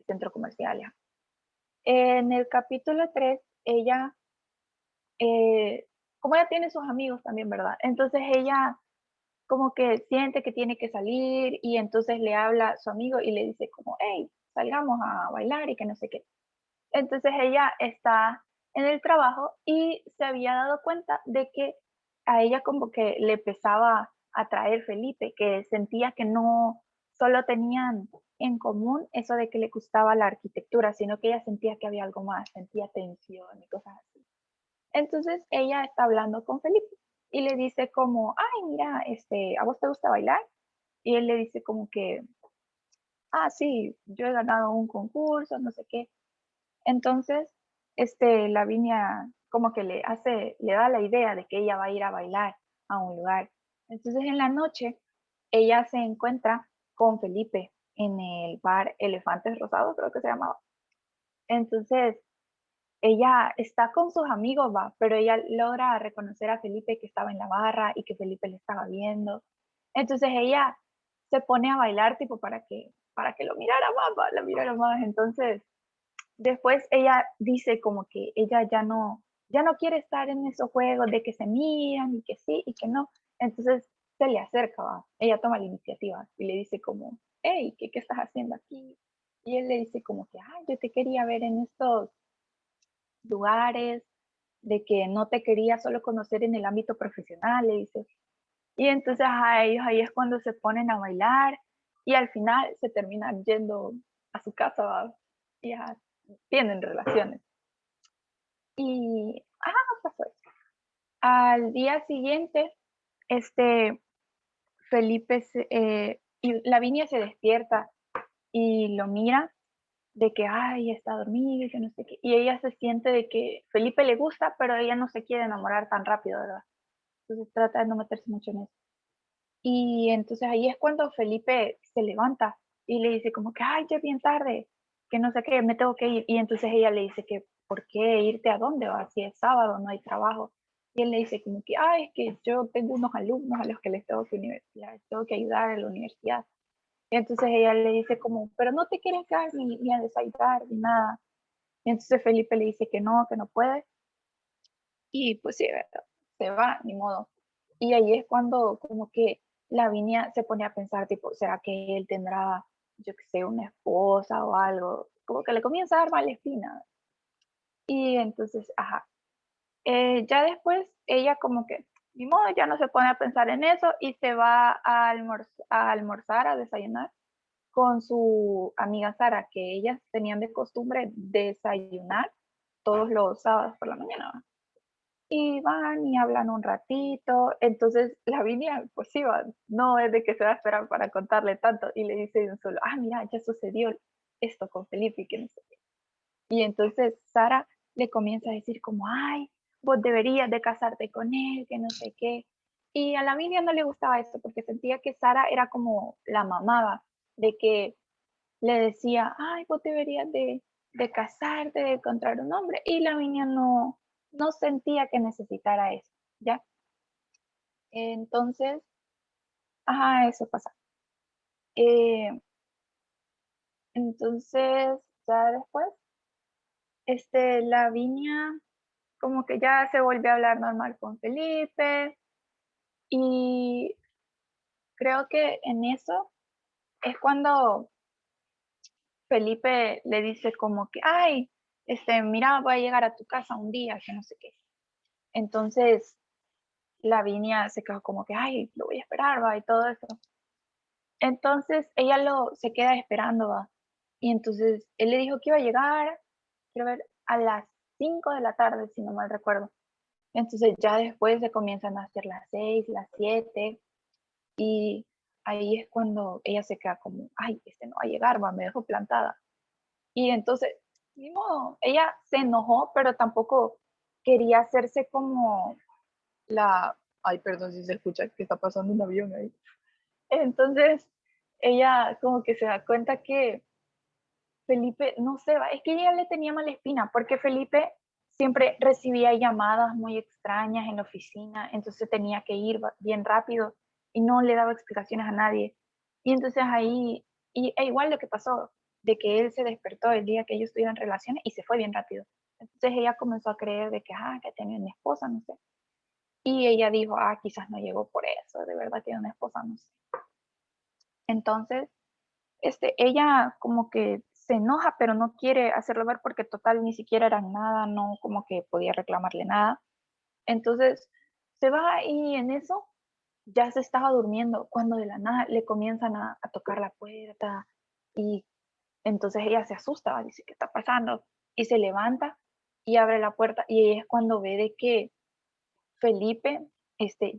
centro comercial. Ya. En el capítulo 3, ella, como ella tiene sus amigos también, ¿verdad? Entonces ella como que siente que tiene que salir y entonces le habla a su amigo y le dice como, hey, salgamos a bailar y que no sé qué. Entonces ella está en el trabajo y se había dado cuenta de que a ella como que le empezaba a atraer Felipe, que sentía que no solo tenían en común eso de que le gustaba la arquitectura, sino que ella sentía que había algo más, sentía tensión y cosas así. Entonces ella está hablando con Felipe y le dice como, ay, mira, ¿a vos te gusta bailar? Y él le dice como que, sí, yo he ganado un concurso, no sé qué. Entonces, Lavinia como que le da la idea de que ella va a ir a bailar a un lugar. Entonces, en la noche, ella se encuentra con Felipe en el bar Elefantes Rosados, creo que se llamaba. Entonces, ella está con sus amigos, va, pero ella logra reconocer a Felipe que estaba en la barra y que Felipe le estaba viendo. Entonces, ella se pone a bailar tipo para que lo mirara más, va, la mirara más. Entonces, después ella dice como que ella ya no quiere estar en esos juegos de que se miran y que sí y que no. Entonces se le acerca, ¿va? Ella toma la iniciativa y le dice como, hey, ¿qué estás haciendo aquí? Y él le dice como que, yo te quería ver en estos lugares, de que no te quería solo conocer en el ámbito profesional, le dice. Y entonces a ellos ahí es cuando se ponen a bailar y al final se terminan yendo a su casa, ¿va? Y ya tienen relaciones. Y, pasó eso. Al día siguiente, Felipe, y Lavinia se despierta y lo mira de que, está dormido y que no sé qué. Y ella se siente de que Felipe le gusta, pero ella no se quiere enamorar tan rápido, ¿verdad? Entonces trata de no meterse mucho en eso. Y entonces ahí es cuando Felipe se levanta y le dice como que, ya es bien tarde, que no sé qué, me tengo que ir. Y entonces ella le dice que, ¿por qué irte a dónde? ¿Va? Si es sábado, no hay trabajo. Y él le dice como que, es que yo tengo unos alumnos a los que les tengo que ayudar a la universidad. Y entonces ella le dice como, pero no te quieres quedar ni a desayunar ni nada. Y entonces Felipe le dice que no puede. Y pues sí, ¿verdad? Se va, ni modo. Y ahí es cuando como que Lavinia se pone a pensar, tipo, ¿será que él tendrá, yo qué sé, una esposa o algo? Como que le comienza a dar mala espina. Y entonces, ya después ella como que, ni modo, ya no se pone a pensar en eso y se va a almorzar, a desayunar con su amiga Sara, que ellas tenían de costumbre desayunar todos los sábados por la mañana y van y hablan un ratito. Entonces Lavinia, pues sí, no es de que se va a esperar para contarle tanto y le dice de un solo, mira, ya sucedió esto con Felipe y que no sé qué. Y entonces Sara le comienza a decir como, vos deberías de casarte con él, que no sé qué. Y a Lavinia no le gustaba eso porque sentía que Sara era como la mamaba, de que le decía, vos deberías de casarte, de encontrar un hombre, y Lavinia no sentía que necesitara eso, ¿ya? Entonces, eso pasa. Entonces, ya después, Lavinia como que ya se volvió a hablar normal con Felipe, y creo que en eso es cuando Felipe le dice como que, mira, voy a llegar a tu casa un día, que no sé qué. Entonces, Lavinia se quedó como que, lo voy a esperar, va, y todo eso. Entonces, ella se queda esperando, va. Y entonces, él le dijo que iba a llegar, quiero ver, a las 5 de la tarde, si no mal recuerdo. Entonces, ya después se comienzan a hacer las 6, las 7, y ahí es cuando ella se queda como, no va a llegar, va, me dejó plantada. Y entonces, ni modo, ella se enojó, pero tampoco quería hacerse como perdón si se escucha que está pasando un avión ahí. Entonces, ella como que se da cuenta que Felipe no se va, es que ella le tenía mala espina, porque Felipe siempre recibía llamadas muy extrañas en la oficina, entonces tenía que ir bien rápido y no le daba explicaciones a nadie. Y entonces ahí, e igual lo que pasó, de que él se despertó el día que ellos tuvieron relaciones y se fue bien rápido. Entonces ella comenzó a creer de que tenía una esposa, no sé. Y ella dijo, quizás no llegó por eso, de verdad tiene una esposa, no sé. Entonces, ella como que se enoja, pero no quiere hacerlo ver porque total ni siquiera eran nada, no como que podía reclamarle nada. Entonces, se va y en eso ya se estaba durmiendo cuando de la nada le comienzan a tocar la puerta y entonces ella se asusta, dice, ¿qué está pasando? Y se levanta y abre la puerta y ella es cuando ve de que Felipe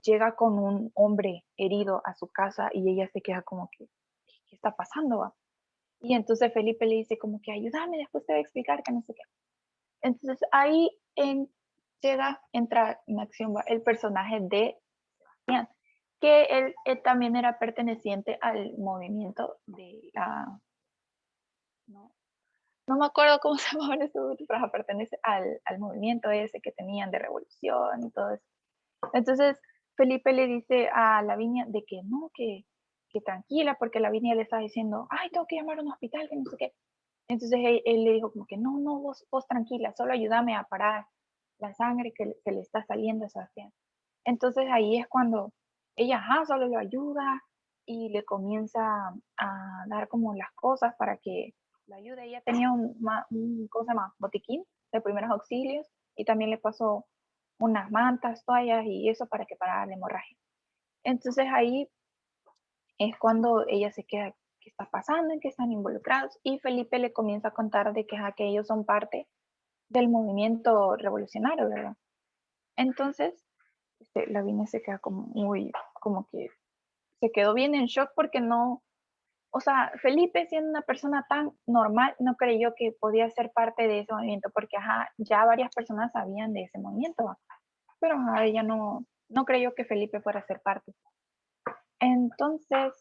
llega con un hombre herido a su casa y ella se queda como que, ¿qué está pasando? Va? Y entonces Felipe le dice como que ayúdame, después te voy a explicar que no sé qué. Entonces ahí entra en acción el personaje de Sebastián, que él también era perteneciente al movimiento de la, no me acuerdo cómo se llamaba en ese momento, pero pertenece al movimiento ese que tenían de revolución y todo eso. Entonces Felipe le dice a Lavinia de que no, que tranquila, porque Lavinia le está diciendo, ay, tengo que llamar a un hospital, que no sé qué. Entonces él le dijo como que no, vos tranquila, solo ayúdame a parar la sangre que le está saliendo a Sebastián. Entonces ahí es cuando ella solo lo ayuda y le comienza a dar como las cosas para que lo ayude. Ella tenía un cosa más, botiquín de primeros auxilios y también le pasó unas mantas, toallas y eso para que parara la hemorragia. Entonces ahí es cuando ella se queda, ¿qué está pasando? ¿En qué están involucrados? Y Felipe le comienza a contar de que ellos son parte del movimiento revolucionario, ¿verdad? Entonces, Lavinia se queda como que se quedó bien en shock porque no, o sea, Felipe siendo una persona tan normal, no creyó que podía ser parte de ese movimiento porque, ya varias personas sabían de ese movimiento, pero ella no creyó que Felipe fuera a ser parte. Entonces,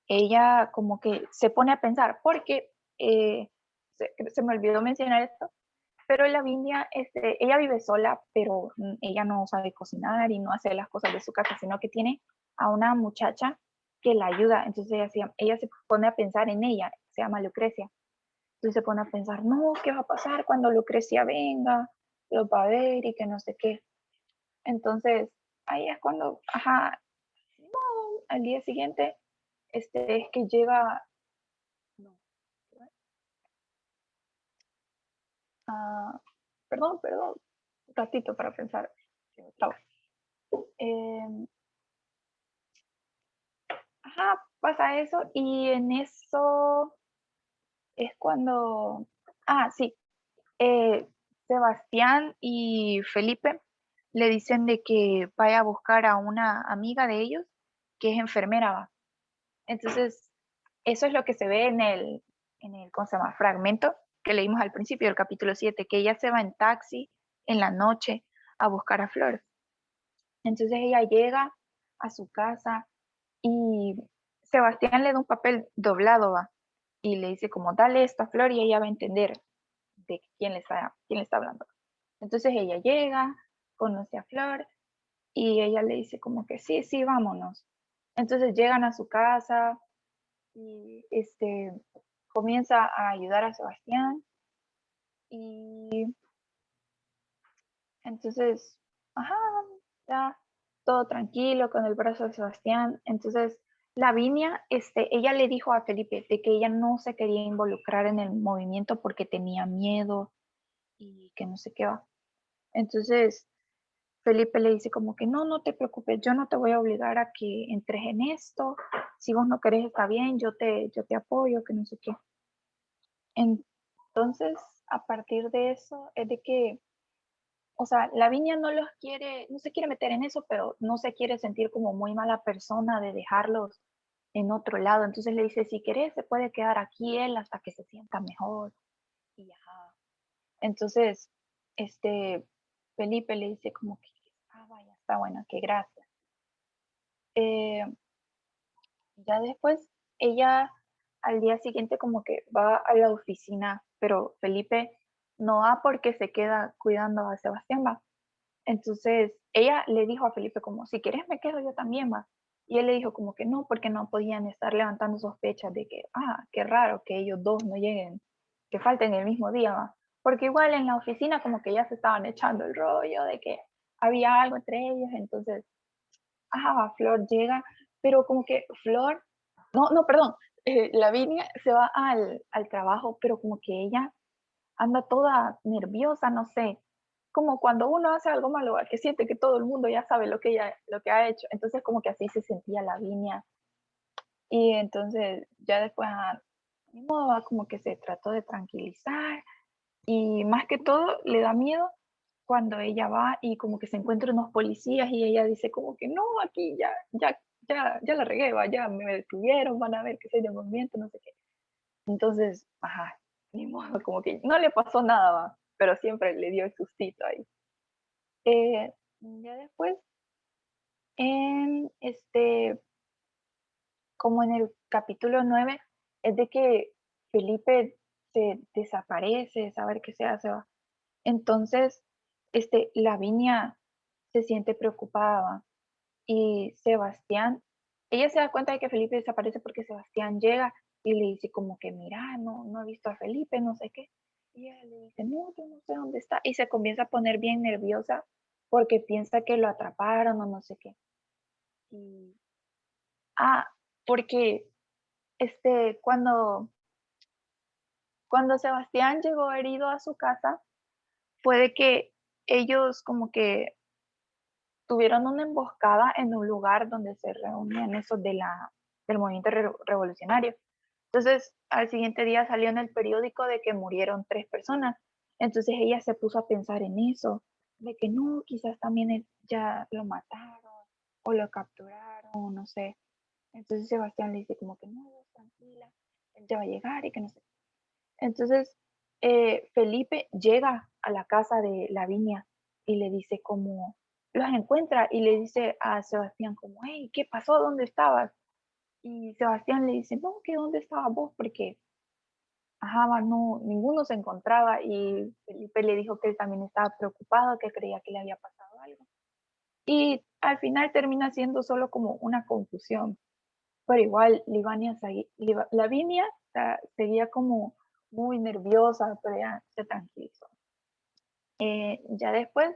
ella como que se pone a pensar, porque se me olvidó mencionar esto, pero Lavinia, ella vive sola, pero ella no sabe cocinar y no hace las cosas de su casa, sino que tiene a una muchacha que la ayuda. Entonces ella se pone a pensar en ella, se llama Lucrecia. Entonces se pone a pensar, no, ¿qué va a pasar cuando Lucrecia venga? Lo va a ver y que no sé qué. Entonces, ahí es cuando, no, al día siguiente, es que llega, no, perdón, un ratito para pensar. Eh, pasa eso y en eso es cuando, sí, Sebastián y Felipe le dicen de que vaya a buscar a una amiga de ellos que es enfermera, va. Entonces, eso es lo que se ve en el ¿cómo se llama? Fragmento que leímos al principio del capítulo 7, que ella se va en taxi en la noche a buscar a Flor. Entonces ella llega a su casa y Sebastián le da un papel doblado, va, y le dice como, dale esto a Flor y ella va a entender de quién le está hablando. Entonces ella llega, conoce a Flor y ella le dice como que sí, sí, vámonos. Entonces llegan a su casa y comienza a ayudar a Sebastián y entonces, ya todo tranquilo con el brazo de Sebastián. Entonces, Lavinia, ella le dijo a Felipe de que ella no se quería involucrar en el movimiento porque tenía miedo y que no sé qué va. Entonces, Felipe le dice como que no te preocupes, yo no te voy a obligar a que entres en esto. Si vos no querés, está bien, yo te apoyo, que no sé qué. Entonces, a partir de eso, es de que o sea, Lavinia no se quiere meter en eso, pero no se quiere sentir como muy mala persona de dejarlos en otro lado. Entonces le dice, si querés, se puede quedar aquí él hasta que se sienta mejor. Y Entonces, Felipe le dice como que, vaya, está bueno, que gracias. Eh, ya después, ella al día siguiente como que va a la oficina, pero Felipe no va porque se queda cuidando a Sebastián, va. Entonces ella le dijo a Felipe como, si quieres me quedo yo también, va. Y él le dijo como que no, porque no podían estar levantando sospechas de que, qué raro que ellos dos no lleguen, que falten el mismo día, va. Porque igual en la oficina como que ya se estaban echando el rollo de que había algo entre ellos, entonces, Flor llega, pero como que Flor, no, perdón, Lavinia se va al trabajo, pero como que ella anda toda nerviosa, no sé, como cuando uno hace algo malo, que siente que todo el mundo ya sabe lo que ha hecho, entonces como que así se sentía Lavinia, y entonces ya después, ni modo, como que se trató de tranquilizar, y más que todo le da miedo cuando ella va y como que se encuentra unos policías y ella dice como que no, aquí ya la regué, ya me detuvieron, van a ver que soy de movimiento, no sé qué. Entonces, ni modo, como que no le pasó nada, va, pero siempre le dio el sustito ahí. Ya después, en como en el capítulo 9 es de que Felipe se desaparece, saber qué se hace, va. Entonces, Lavinia se siente preocupada, ¿va? Y Sebastián, ella se da cuenta de que Felipe desaparece porque Sebastián llega y le dice como que, mira, no he visto a Felipe, no sé qué. Y ella le dice, no, yo no sé dónde está. Y se comienza a poner bien nerviosa porque piensa que lo atraparon o no sé qué. Y, porque cuando Sebastián llegó herido a su casa, fue de que ellos como que tuvieron una emboscada en un lugar donde se reunían esos del movimiento revolucionario. Entonces, al siguiente día salió en el periódico de que murieron 3 personas. Entonces ella se puso a pensar en eso, de que no, quizás también ya lo mataron o lo capturaron, no sé. Entonces Sebastián le dice como que no, tranquila, él ya va a llegar y que no sé. Entonces Felipe llega a la casa de Lavinia y le dice como, los encuentra y le dice a Sebastián como, hey, ¿qué pasó? ¿Dónde estabas? Y Sebastián le dice, no, que dónde estabas vos, porque, no, ninguno se encontraba y Felipe le dijo que él también estaba preocupado, que creía que le había pasado algo. Y al final termina siendo solo como una confusión, pero igual Lavinia seguía como muy nerviosa, pero ya se tranquilizó. Ya después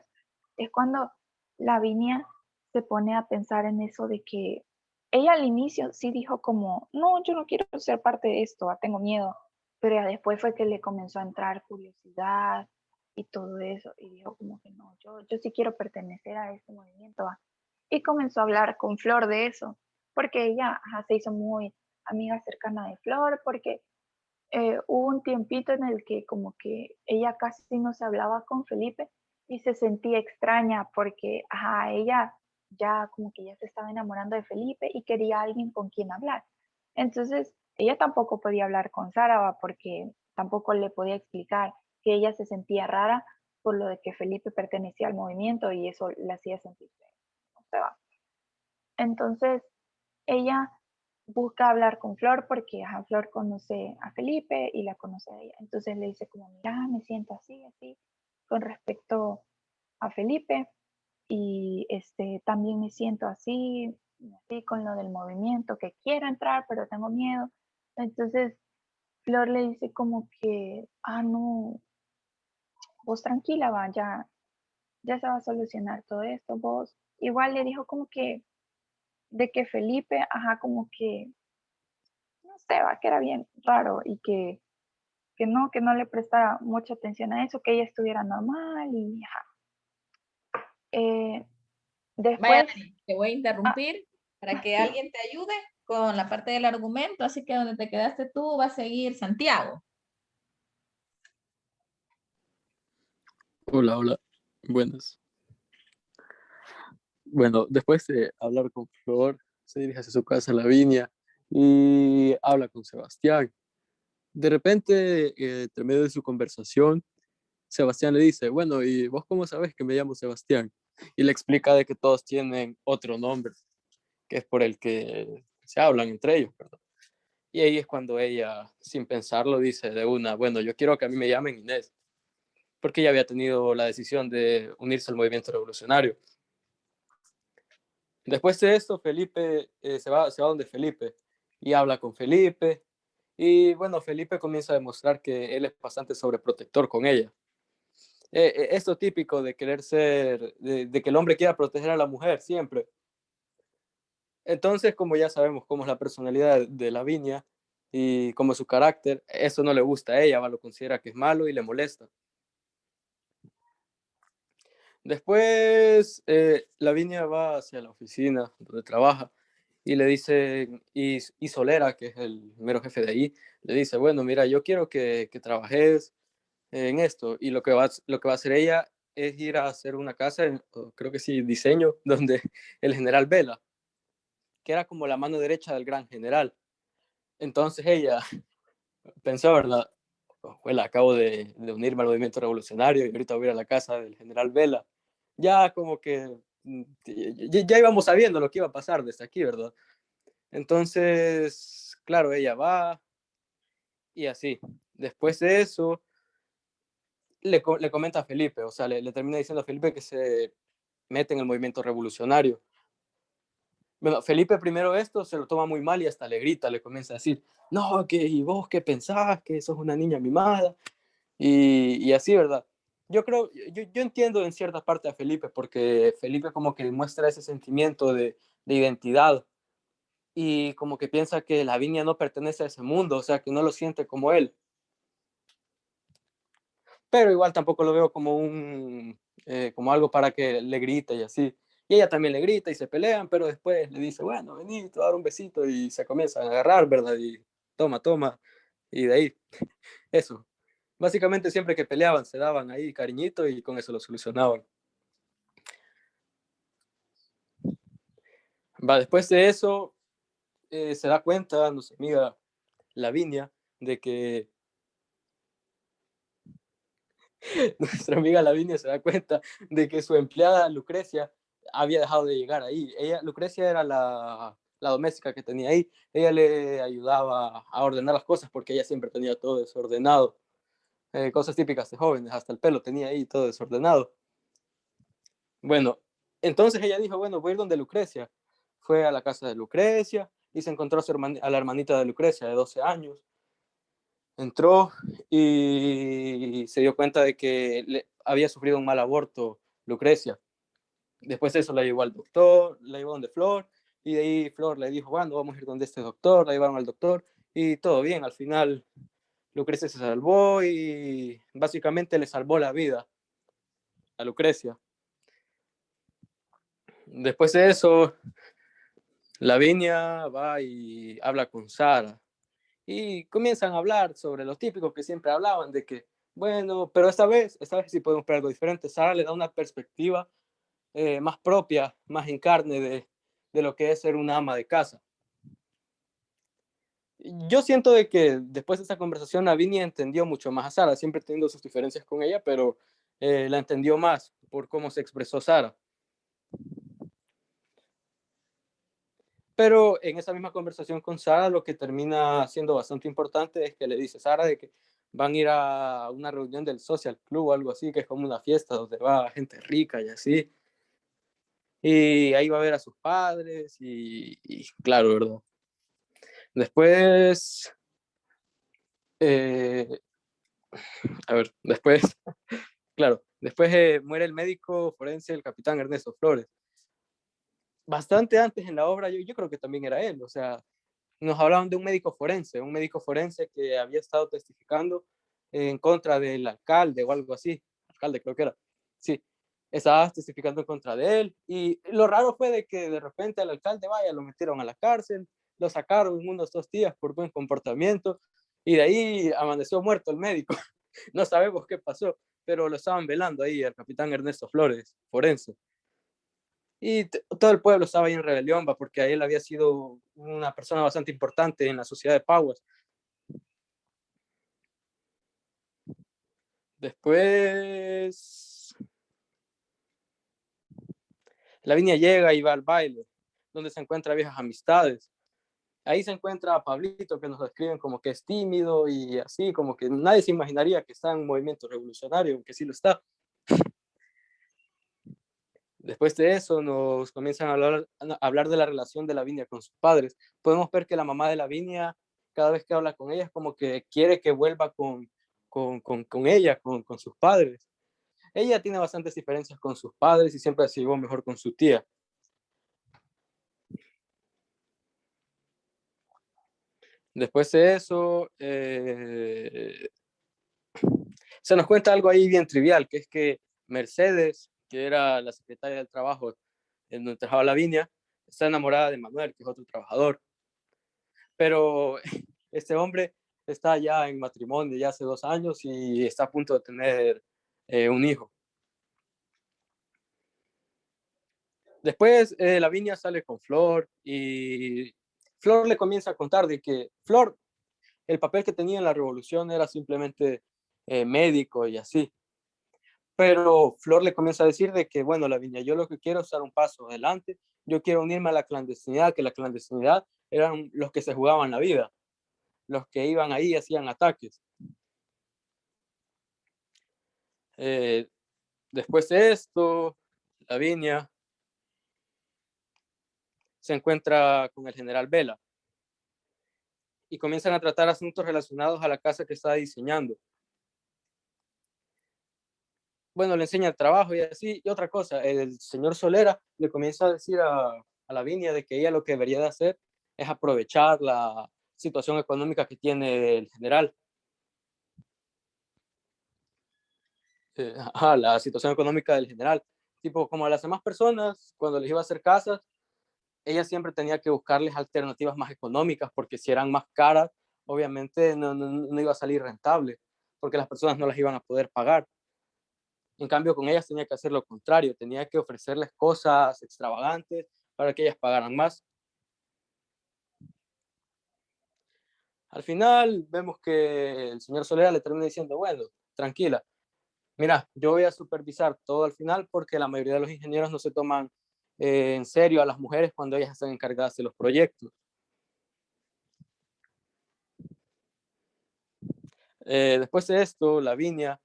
es cuando Lavinia se pone a pensar en eso de que ella al inicio sí dijo como, no, yo no quiero ser parte de esto, tengo miedo, pero ya después fue que le comenzó a entrar curiosidad y todo eso, y dijo como que no, yo sí quiero pertenecer a este movimiento, y comenzó a hablar con Flor de eso, porque ella se hizo muy amiga cercana de Flor, porque hubo un tiempito en el que como que ella casi no se hablaba con Felipe y se sentía extraña porque ella ya como que ya se estaba enamorando de Felipe y quería a alguien con quien hablar. Entonces ella tampoco podía hablar con Sara porque tampoco le podía explicar que ella se sentía rara por lo de que Felipe pertenecía al movimiento y eso la hacía sentirse, no se va. Entonces ella busca hablar con Flor porque Flor conoce a Felipe y la conoce a ella. Entonces le dice como, mira, me siento así, así, con respecto a Felipe y también me siento así, así con lo del movimiento, que quiero entrar, pero tengo miedo. Entonces Flor le dice como que, no, vos tranquila, ya se va a solucionar todo esto, vos. Igual le dijo como que, de que Felipe, como que no sé, que era bien raro y que no le prestara mucha atención a eso, que ella estuviera normal y Vaya, después, Dani, te voy a interrumpir para que sí, alguien te ayude con la parte del argumento, así que donde te quedaste tú va a seguir Santiago. Hola, hola, buenas. Bueno, después de hablar con Flor, se dirige hacia su casa, Lavinia, y habla con Sebastián. De repente, entre medio de su conversación, Sebastián le dice, bueno, ¿y vos cómo sabes que me llamo Sebastián? Y le explica de que todos tienen otro nombre, que es por el que se hablan entre ellos, ¿verdad? Y ahí es cuando ella, sin pensarlo, dice de una, bueno, yo quiero que a mí me llamen Inés. porque ella había tenido la decisión de unirse al movimiento revolucionario. Después de esto, Felipe se va donde Felipe y habla con Felipe. Y bueno, Felipe comienza a demostrar que él es bastante sobreprotector con ella. Esto típico de querer ser, de que el hombre quiera proteger a la mujer siempre. Entonces, como ya sabemos cómo es la personalidad de Lavinia y cómo es su carácter, eso no le gusta a ella, lo considera que es malo y le molesta. Después, Lavinia va hacia la oficina donde trabaja y le dice, y Solera, que es el mero jefe de ahí, le dice, bueno, mira, yo quiero que trabajes en esto, y lo que va a hacer ella es ir a hacer una casa, creo que sí, diseño, donde el general Vela, que era como la mano derecha del gran general. Entonces ella pensó, ¿verdad? Bueno, acabo de unirme al movimiento revolucionario y ahorita voy a ir a la casa del general Vela. Ya como que ya íbamos sabiendo lo que iba a pasar desde aquí, ¿verdad? Entonces, claro, ella va y así. Después de eso, le comenta a Felipe, o sea, le termina diciendo a Felipe que se mete en el movimiento revolucionario. Bueno, Felipe primero esto se lo toma muy mal y hasta le grita, le comienza a decir, no, que ¿y vos qué pensás? Que sos una niña mimada. Y así, ¿verdad? Yo creo, yo entiendo en cierta parte a Felipe, porque Felipe como que muestra ese sentimiento de identidad y como que piensa que Lavinia no pertenece a ese mundo, o sea, que no lo siente como él. Pero igual tampoco lo veo como como algo para que le grite y así. Y ella también le grita y se pelean, pero después le dice, bueno, vení, te voy a dar un besito y se comienzan a agarrar, ¿verdad? Y toma, toma. Y de ahí, eso. Básicamente siempre que peleaban se daban ahí cariñito y con eso lo solucionaban. Va, después de eso, se da cuenta nuestra amiga Lavinia de que nuestra amiga Lavinia se da cuenta de que su empleada Lucrecia había dejado de llegar ahí. Lucrecia era la doméstica que tenía ahí. Ella le ayudaba a ordenar las cosas porque ella siempre tenía todo desordenado. Cosas típicas de jóvenes, hasta el pelo tenía ahí todo desordenado. Bueno, entonces ella dijo, bueno, voy a ir donde Lucrecia. Fue a la casa de Lucrecia y se encontró a la hermanita de Lucrecia de 12 años. Entró y se dio cuenta de que había sufrido un mal aborto Lucrecia. Después de eso la llevó al doctor, la llevó donde Flor, y de ahí Flor le dijo, bueno, vamos a ir donde este doctor, la llevaron al doctor, y todo bien, al final Lucrecia se salvó y básicamente le salvó la vida a Lucrecia. Después de eso, Lavinia va y habla con Sara, y comienzan a hablar sobre lo típico que siempre hablaban, de que, bueno, pero esta vez sí podemos ver algo diferente. Sara le da una perspectiva más propia, más en carne de lo que es ser una ama de casa. Yo siento de que después de esta conversación Lavinia entendió mucho más a Sara, siempre teniendo sus diferencias con ella, pero la entendió más por cómo se expresó Sara. Pero en esa misma conversación con Sara, lo que termina siendo bastante importante es que le dice Sara de que van a ir a una reunión del Social Club o algo así, que es como una fiesta donde va gente rica y así. Y ahí va a ver a sus padres y claro, ¿verdad? Después, eh, a ver, después, claro, después muere el médico forense, el capitán Ernesto Flores. Bastante antes en la obra, yo creo que también era él, o sea, nos hablaban de un médico forense que había estado testificando en contra del alcalde o algo así, alcalde creo que era, sí, estaba testificando en contra de él, y lo raro fue de que de repente al alcalde, vaya, lo metieron a la cárcel, lo sacaron en unos 2 días por buen comportamiento, y de ahí amaneció muerto el médico, no sabemos qué pasó, pero lo estaban velando ahí al capitán Ernesto Flores, forense. Y todo el pueblo estaba ahí en rebelión, porque él había sido una persona bastante importante en la sociedad de Pauas. Después, Lavinia llega y va al baile, donde se encuentra viejas amistades. Ahí se encuentra a Pablito, que nos describen como que es tímido y así, como que nadie se imaginaría que está en un movimiento revolucionario, aunque sí lo está. Después de eso nos comienzan a hablar de la relación de Lavinia con sus padres. Podemos ver que la mamá de Lavinia, cada vez que habla con ella, es como que quiere que vuelva con ella, con sus padres. Ella tiene bastantes diferencias con sus padres y siempre se llevó mejor con su tía. Después de eso, se nos cuenta algo ahí bien trivial, que es que Mercedes, que era la secretaria del trabajo en donde trabajaba Lavinia, está enamorada de Manuel, que es otro trabajador. Pero este hombre está ya en matrimonio ya hace 2 años y está a punto de tener un hijo. Después Lavinia sale con Flor y Flor le comienza a contar de que Flor, el papel que tenía en la revolución era simplemente médico y así. Pero Flor le comienza a decir de que, bueno, Lavinia, yo lo que quiero es dar un paso adelante, yo quiero unirme a la clandestinidad, que la clandestinidad eran los que se jugaban la vida, los que iban ahí y hacían ataques. Después de esto, Lavinia se encuentra con el general Vela y comienzan a tratar asuntos relacionados a la casa que está diseñando. Bueno, le enseña el trabajo y así. Y otra cosa, el señor Solera le comienza a decir a Lavinia de que ella lo que debería de hacer es aprovechar la situación económica que tiene el general. La situación económica del general. Tipo, como a las demás personas, cuando les iba a hacer casas, ella siempre tenía que buscarles alternativas más económicas, porque si eran más caras, obviamente no iba a salir rentable, porque las personas no las iban a poder pagar. En cambio, con ellas tenía que hacer lo contrario, tenía que ofrecerles cosas extravagantes para que ellas pagaran más. Al final vemos que el señor Solera le termina diciendo, bueno, tranquila, mira, yo voy a supervisar todo al final porque la mayoría de los ingenieros no se toman en serio a las mujeres cuando ellas están encargadas de los proyectos. Después de esto, Lavinia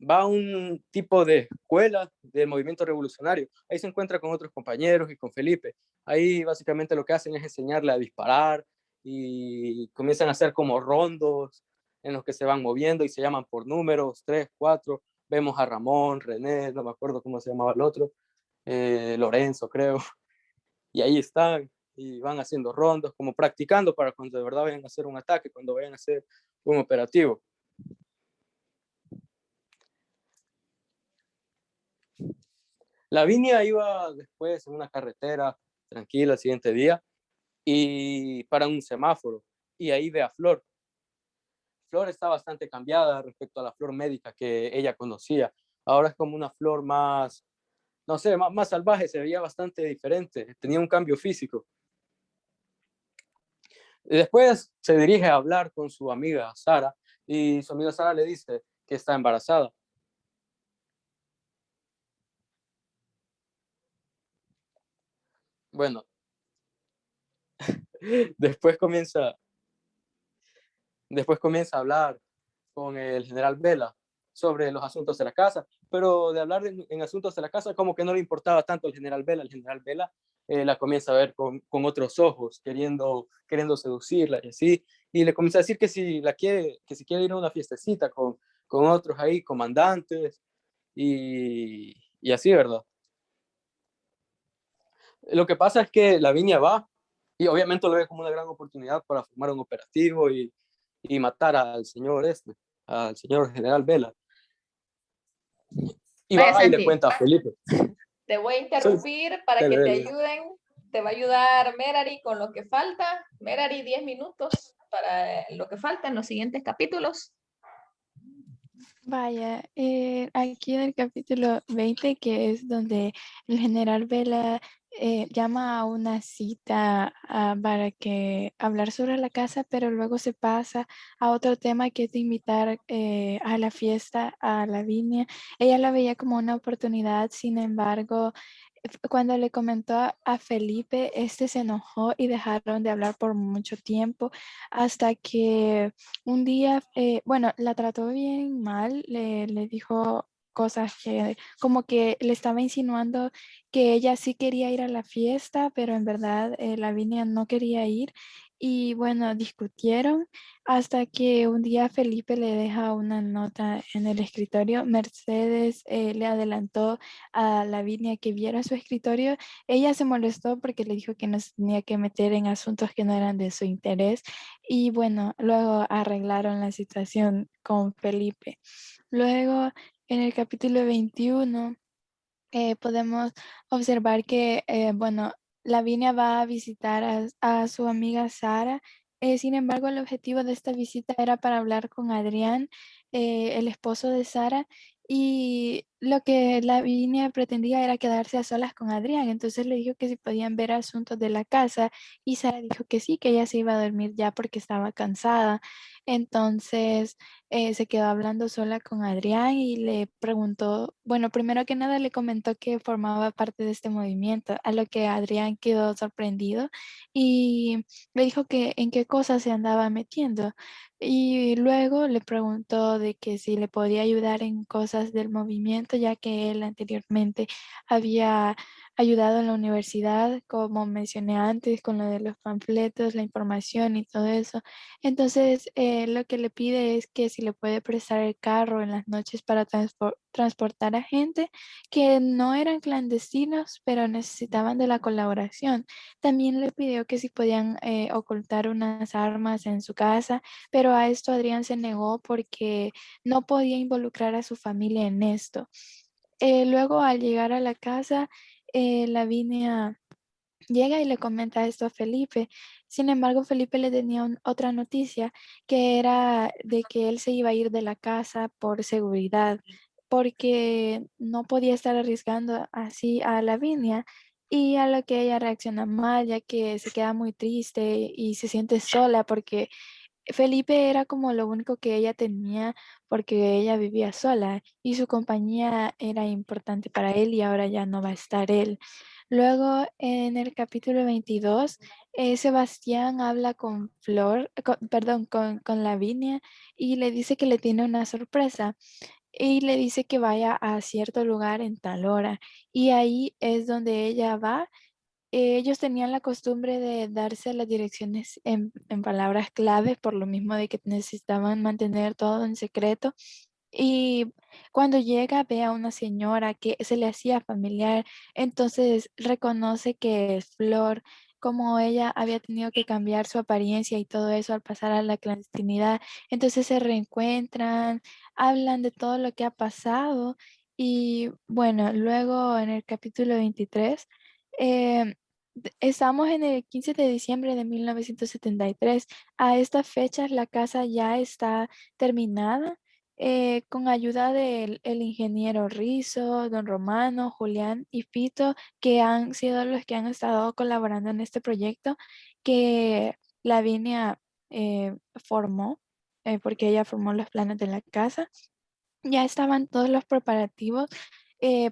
va a un tipo de escuela del movimiento revolucionario. Ahí se encuentra con otros compañeros y con Felipe. Ahí básicamente lo que hacen es enseñarle a disparar y comienzan a hacer como rondos en los que se van moviendo y se llaman por números, 3, 4. Vemos a Ramón, René, no me acuerdo cómo se llamaba el otro, Lorenzo creo. Y ahí están y van haciendo rondos, como practicando para cuando de verdad vayan a hacer un ataque, cuando vayan a hacer un operativo. Lavinia iba después en una carretera tranquila el siguiente día y para un semáforo y ahí ve a Flor. Flor está bastante cambiada respecto a la Flor médica que ella conocía. Ahora es como una Flor más, no sé, más salvaje, se veía bastante diferente, tenía un cambio físico. Y después se dirige a hablar con su amiga Sara y su amiga Sara le dice que está embarazada. Bueno, después comienza a hablar con el general Vela sobre los asuntos de la casa, pero de hablar en asuntos de la casa como que no le importaba tanto al general Vela. El general Vela la comienza a ver con otros ojos, queriendo seducirla y así, y le comienza a decir que si quiere ir a una fiestecita con otros ahí, comandantes, y así, ¿verdad? Lo que pasa es que Lavinia va y obviamente lo ve como una gran oportunidad para formar un operativo y matar al señor general Vela. Y Vaya, va y le Santi, cuenta a Felipe. te voy a interrumpir para que te ayuden. Te va a ayudar Merari con lo que falta. Merari, 10 minutos para lo que falta en los siguientes capítulos. Vaya, aquí en el capítulo 20, que es donde el general Vela llama a una cita para que hablar sobre la casa, pero luego se pasa a otro tema que es de invitar a la fiesta a Lavinia. Ella la veía como una oportunidad, sin embargo, cuando le comentó a Felipe, este se enojó y dejaron de hablar por mucho tiempo hasta que un día, bueno, la trató bien mal, le dijo cosas que como que le estaba insinuando que ella sí quería ir a la fiesta, pero en verdad Lavinia no quería ir. Y bueno, discutieron hasta que un día Felipe le deja una nota en el escritorio. Mercedes le adelantó a Lavinia que viera su escritorio. Ella se molestó porque le dijo que no se tenía que meter en asuntos que no eran de su interés. Y bueno, luego arreglaron la situación con Felipe. Luego, en el capítulo 21 podemos observar que, bueno, Lavinia va a visitar a su amiga Sara. Sin embargo, el objetivo de esta visita era para hablar con Adrián, el esposo de Sara, y lo que Lavinia pretendía era quedarse a solas con Adrián. Entonces le dijo que si podían ver asuntos de la casa y Sara dijo que sí, que ella se iba a dormir ya porque estaba cansada. Entonces se quedó hablando sola con Adrián y le preguntó, bueno, primero que nada le comentó que formaba parte de este movimiento, a lo que Adrián quedó sorprendido y le dijo que en qué cosas se andaba metiendo. Y luego le preguntó de que si le podía ayudar en cosas del movimiento, ya que él anteriormente había ayudado en la universidad, como mencioné antes, con lo de los panfletos, la información y todo eso. Entonces, lo que le pide es que si le puede prestar el carro en las noches para transportar a gente que no eran clandestinos, pero necesitaban de la colaboración. También le pidió que si podían ocultar unas armas en su casa, pero a esto Adrián se negó porque no podía involucrar a su familia en esto. Luego, al llegar a la casa, Lavinia llega y le comenta esto a Felipe. Sin embargo, Felipe le tenía otra noticia, que era de que él se iba a ir de la casa por seguridad, porque no podía estar arriesgando así a Lavinia. Y a lo que ella reacciona mal, ya que se queda muy triste y se siente sola porque Felipe era como lo único que ella tenía porque ella vivía sola y su compañía era importante para él y ahora ya no va a estar él. Luego en el capítulo 22, Sebastián habla con Flor, perdón, con Lavinia y le dice que le tiene una sorpresa y le dice que vaya a cierto lugar en tal hora y ahí es donde ella va. Ellos tenían la costumbre de darse las direcciones en palabras claves, por lo mismo de que necesitaban mantener todo en secreto. Y cuando llega ve a una señora que se le hacía familiar, entonces reconoce que es Flor, como ella había tenido que cambiar su apariencia y todo eso al pasar a la clandestinidad. Entonces se reencuentran, hablan de todo lo que ha pasado y bueno, luego en el capítulo 23 em, estamos en el 15 de diciembre de 1973. A estas fechas la casa ya está terminada con ayuda del el ingeniero Rizo, don Romano, Julián y Fito, que han sido los que han estado colaborando en este proyecto que Lavinia formó, porque ella formó los planes de la casa. Ya estaban todos los preparativos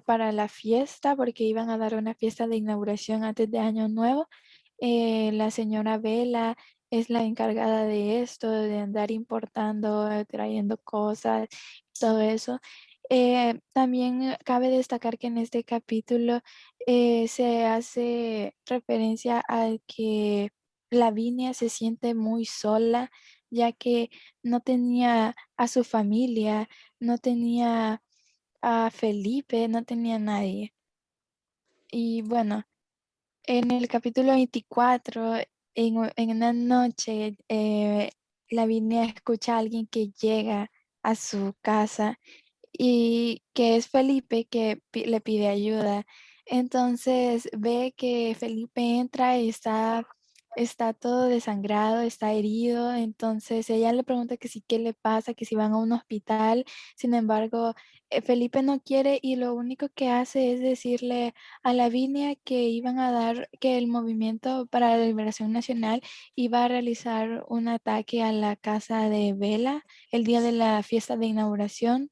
para la fiesta, porque iban a dar una fiesta de inauguración antes de Año Nuevo. La señora Vela es la encargada de esto, de andar importando, trayendo cosas, todo eso. También cabe destacar que en este capítulo se hace referencia a que Lavinia se siente muy sola, ya que no tenía a su familia, no tenía a Felipe, no tenía a nadie. Y bueno, en el capítulo 24, en una noche, Lavinia escucha a alguien que llega a su casa y que es Felipe que le pide ayuda. Entonces ve que Felipe entra y está está todo desangrado, está herido, entonces ella le pregunta que sí, qué le pasa, que si van a un hospital. Sin embargo, Felipe no quiere y lo único que hace es decirle a Lavinia que iban a dar, que el Movimiento para la Liberación Nacional iba a realizar un ataque a la casa de Bella el día de la fiesta de inauguración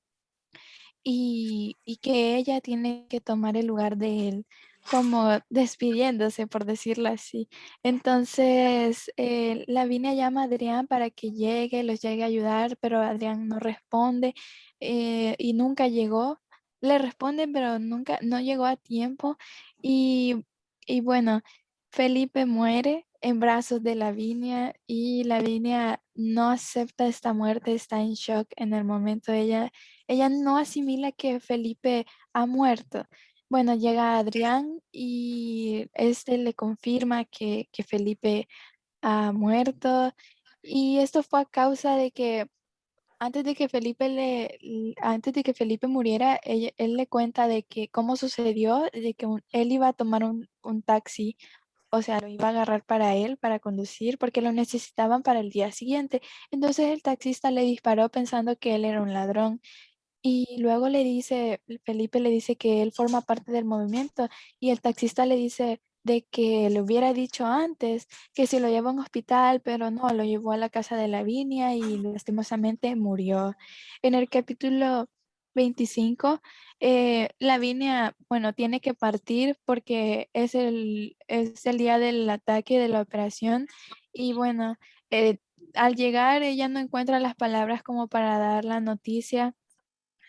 y que ella tiene que tomar el lugar de él, como despidiéndose, por decirlo así. Entonces, Lavinia llama a Adrián para que llegue, los llegue a ayudar, pero Adrián no responde y nunca llegó. Le responden, pero nunca, no llegó a tiempo. Y bueno, Felipe muere en brazos de Lavinia y Lavinia no acepta esta muerte, está en shock en el momento. Ella no asimila que Felipe ha muerto. Bueno, llega Adrián y este le confirma que Felipe ha muerto. Y esto fue a causa de que antes de que Felipe muriera, él le cuenta de que cómo sucedió, de que él iba a tomar un taxi, o sea, lo iba a agarrar para él, para conducir, porque lo necesitaban para el día siguiente. Entonces el taxista le disparó pensando que él era un ladrón. Y luego Felipe le dice que él forma parte del movimiento y el taxista le dice de que le hubiera dicho antes que se lo llevó a un hospital, pero no, lo llevó a la casa de Lavinia y lastimosamente murió. En el capítulo 25, Lavinia, bueno, tiene que partir porque es el día del ataque de la operación y bueno, eh, al llegar ella no encuentra las palabras como para dar la noticia.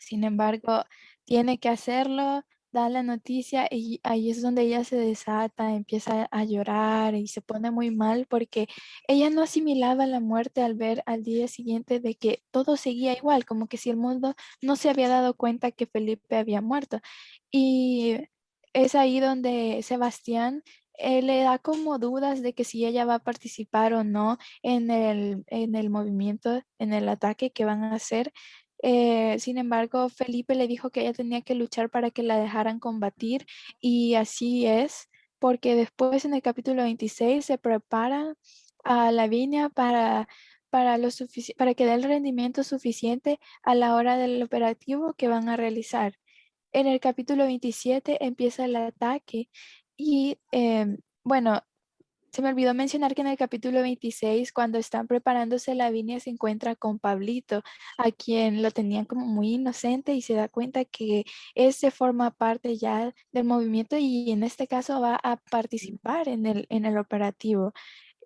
Sin embargo, tiene que hacerlo, da la noticia y ahí es donde ella se desata, empieza a llorar y se pone muy mal porque ella no asimilaba la muerte al ver al día siguiente de que todo seguía igual, como que si el mundo no se había dado cuenta que Felipe había muerto. Y es ahí donde Sebastián le da como dudas de que si ella va a participar o no en el movimiento, en el ataque que van a hacer. Sin embargo, Felipe le dijo que ella tenía que luchar para que la dejaran combatir y así es, porque después en el capítulo 26 se prepara a Lavinia para que dé el rendimiento suficiente a la hora del operativo que van a realizar. En el capítulo 27 empieza el ataque y bueno, se me olvidó mencionar que en el capítulo 26, cuando están preparándose, Lavinia se encuentra con Pablito, a quien lo tenían como muy inocente y se da cuenta que ese forma parte ya del movimiento y en este caso va a participar en el operativo.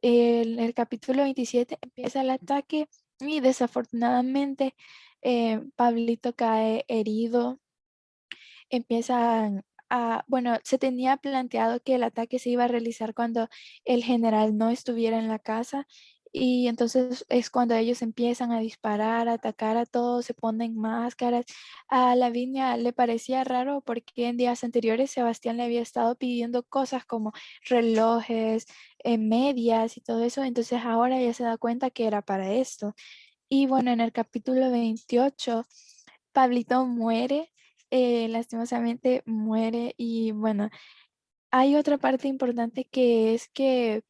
En el capítulo 27 empieza el ataque y desafortunadamente Pablito cae herido. Bueno, se tenía planteado que el ataque se iba a realizar cuando el general no estuviera en la casa y entonces es cuando ellos empiezan a disparar, a atacar a todos, se ponen máscaras. A Lavinia le parecía raro porque en días anteriores Sebastián le había estado pidiendo cosas como relojes, medias y todo eso, entonces ahora ya se da cuenta que era para esto. Y bueno, en el capítulo 28, Pablito muere, lastimosamente muere y bueno, hay otra parte importante que es que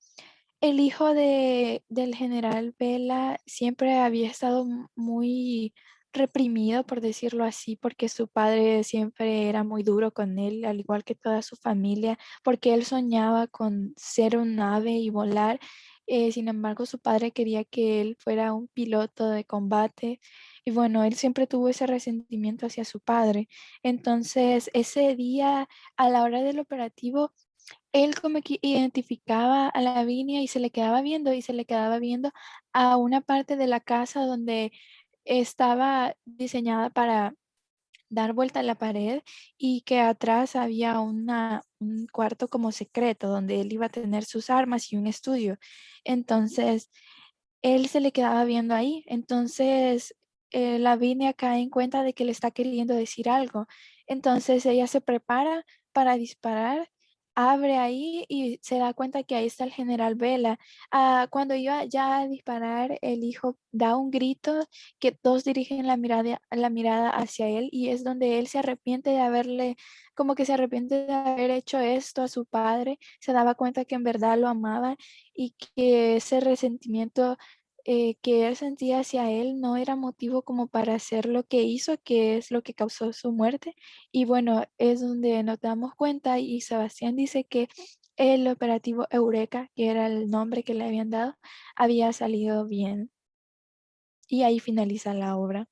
el hijo del general Vela siempre había estado muy reprimido, por decirlo así, porque su padre siempre era muy duro con él, al igual que toda su familia, porque él soñaba con ser un ave y volar. Sin embargo, su padre quería que él fuera un piloto de combate. Y bueno, él siempre tuvo ese resentimiento hacia su padre. Entonces, ese día, a la hora del operativo, él como que identificaba a Lavinia y se le quedaba viendo y se le quedaba viendo a una parte de la casa donde estaba diseñada para dar vuelta a la pared y que atrás había un cuarto como secreto donde él iba a tener sus armas y un estudio. Entonces, él se le quedaba viendo ahí. Entonces, Lavinia cae en cuenta de que le está queriendo decir algo. Entonces, ella se prepara para disparar abre ahí y se da cuenta que ahí está el general Vela. Cuando iba ya a disparar, el hijo da un grito que todos dirigen la mirada hacia él y es donde él se arrepiente de haberle, como que se arrepiente de haber hecho esto a su padre. Se daba cuenta que en verdad lo amaba y que ese resentimiento que él sentía hacia él no era motivo como para hacer lo que hizo, que es lo que causó su muerte. Y bueno, es donde nos damos cuenta y Sebastián dice que el operativo Eureka, que era el nombre que le habían dado, había salido bien. Y ahí finaliza la obra.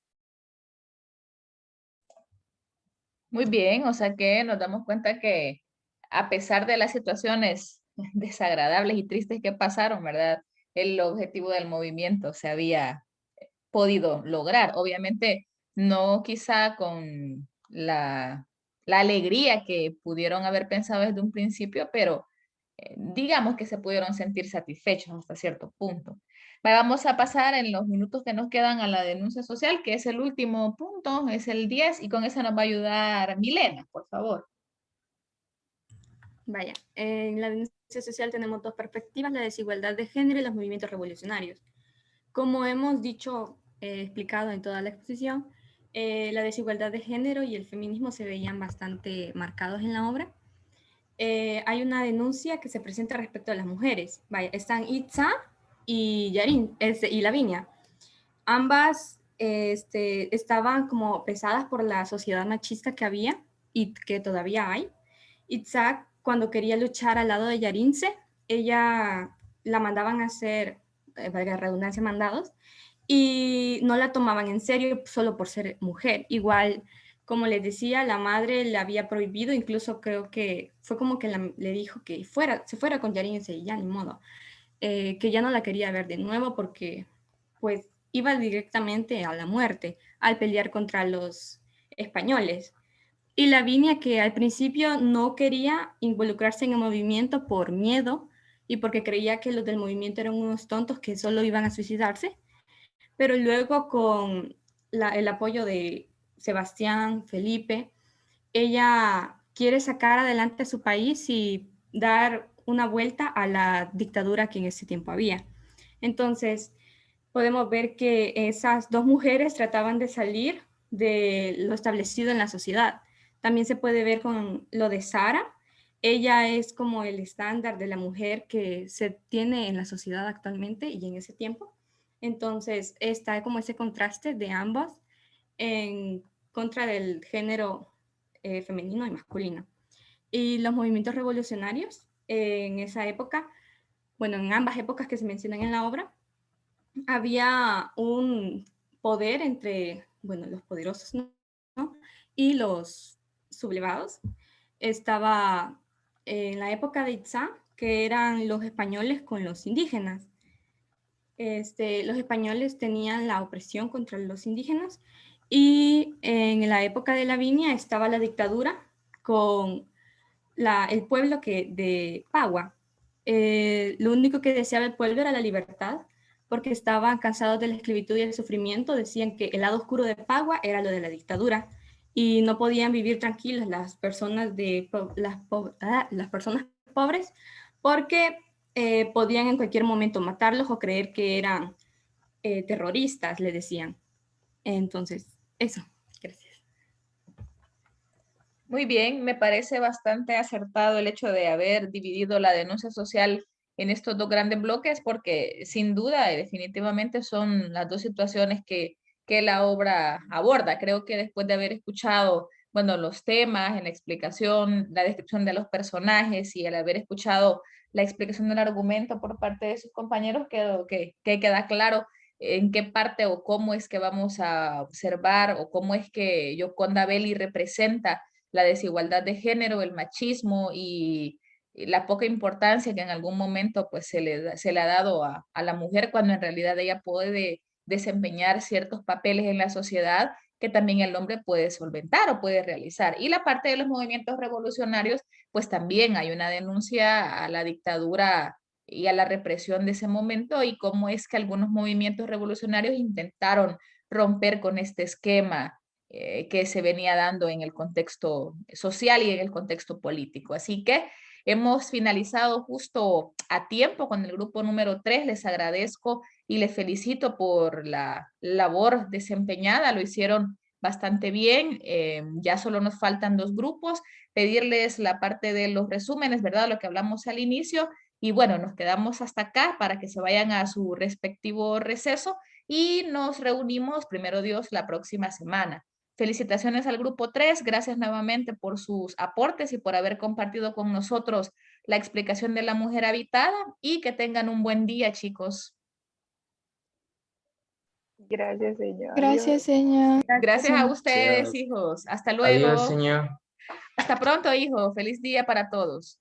Muy bien, o sea que nos damos cuenta que a pesar de las situaciones desagradables y tristes que pasaron, ¿verdad? El objetivo del movimiento se había podido lograr. Obviamente, no quizá con la alegría que pudieron haber pensado desde un principio, pero digamos que se pudieron sentir satisfechos hasta cierto punto. Vamos a pasar en los minutos que nos quedan a la denuncia social, que es el último punto, es el 10, y con eso nos va a ayudar Milena, por favor. Vaya, en la denuncia social tenemos dos perspectivas, la desigualdad de género y los movimientos revolucionarios. Como hemos dicho, explicado en toda la exposición, la desigualdad de género y el feminismo se veían bastante marcados en la obra. Hay una denuncia que se presenta respecto a las mujeres. Vaya, están Itza y Yarin, y Lavinia. Ambas estaban como pesadas por la sociedad machista que había y que todavía hay. Itza, cuando quería luchar al lado de Yarinze, ella la mandaban a hacer, valga la redundancia, mandados, y no la tomaban en serio solo por ser mujer. Igual, como les decía, la madre le había prohibido, incluso creo que fue como que le dijo que se fuera con Yarinze y ya ni modo, que ya no la quería ver de nuevo porque pues iba directamente a la muerte al pelear contra los españoles. Y Lavinia, que al principio no quería involucrarse en el movimiento por miedo y porque creía que los del movimiento eran unos tontos que solo iban a suicidarse, pero luego con el apoyo de Sebastián, Felipe, ella quiere sacar adelante a su país y dar una vuelta a la dictadura que en ese tiempo había. Entonces, podemos ver que esas dos mujeres trataban de salir de lo establecido en la sociedad. También se puede ver con lo de Sara. Ella es como el estándar de la mujer que se tiene en la sociedad actualmente y en ese tiempo. Entonces, está como ese contraste de ambas en contra del género femenino y masculino. Y los movimientos revolucionarios en esa época, bueno, en ambas épocas que se mencionan en la obra, había un poder entre, bueno, los poderosos, ¿no? Y los sublevados. Estaba en la época de Itzá, que eran los españoles con los indígenas. Los españoles tenían la opresión contra los indígenas y en la época de Lavinia estaba la dictadura con el pueblo de Pagua. Lo único que deseaba el pueblo era la libertad, porque estaban cansados de la esclavitud y el sufrimiento. Decían que el lado oscuro de Pagua era lo de la dictadura y no podían vivir tranquilos las personas, las personas pobres porque podían en cualquier momento matarlos o creer que eran terroristas, le decían. Entonces, eso. Gracias. Muy bien, me parece bastante acertado el hecho de haber dividido la denuncia social en estos dos grandes bloques, porque sin duda y definitivamente son las dos situaciones que la obra aborda. Creo que después de haber escuchado, bueno, los temas, en la explicación, la descripción de los personajes y el haber escuchado la explicación del argumento por parte de sus compañeros, que queda claro en qué parte o cómo es que vamos a observar o cómo es que Yoconda Belli representa la desigualdad de género, el machismo y la poca importancia que en algún momento pues se le ha dado a la mujer cuando en realidad ella puede desempeñar ciertos papeles en la sociedad que también el hombre puede solventar o puede realizar. Y la parte de los movimientos revolucionarios, pues también hay una denuncia a la dictadura y a la represión de ese momento y cómo es que algunos movimientos revolucionarios intentaron romper con este esquema que se venía dando en el contexto social y en el contexto político. Así que hemos finalizado justo a tiempo con el grupo número 3. Les agradezco y les felicito por la labor desempeñada. Lo hicieron bastante bien. Ya solo nos faltan 2 grupos. Pedirles la parte de los resúmenes, ¿verdad? Lo que hablamos al inicio. Y bueno, nos quedamos hasta acá para que se vayan a su respectivo receso y nos reunimos, primero Dios, la próxima semana. Felicitaciones al grupo 3, gracias nuevamente por sus aportes y por haber compartido con nosotros la explicación de la mujer habitada y que tengan un buen día, chicos. Gracias, señor. Gracias, Adiós. señor. Gracias a ustedes, Gracias. hijos. Hasta Adiós, luego. señor. Hasta pronto, hijo. Feliz día para todos.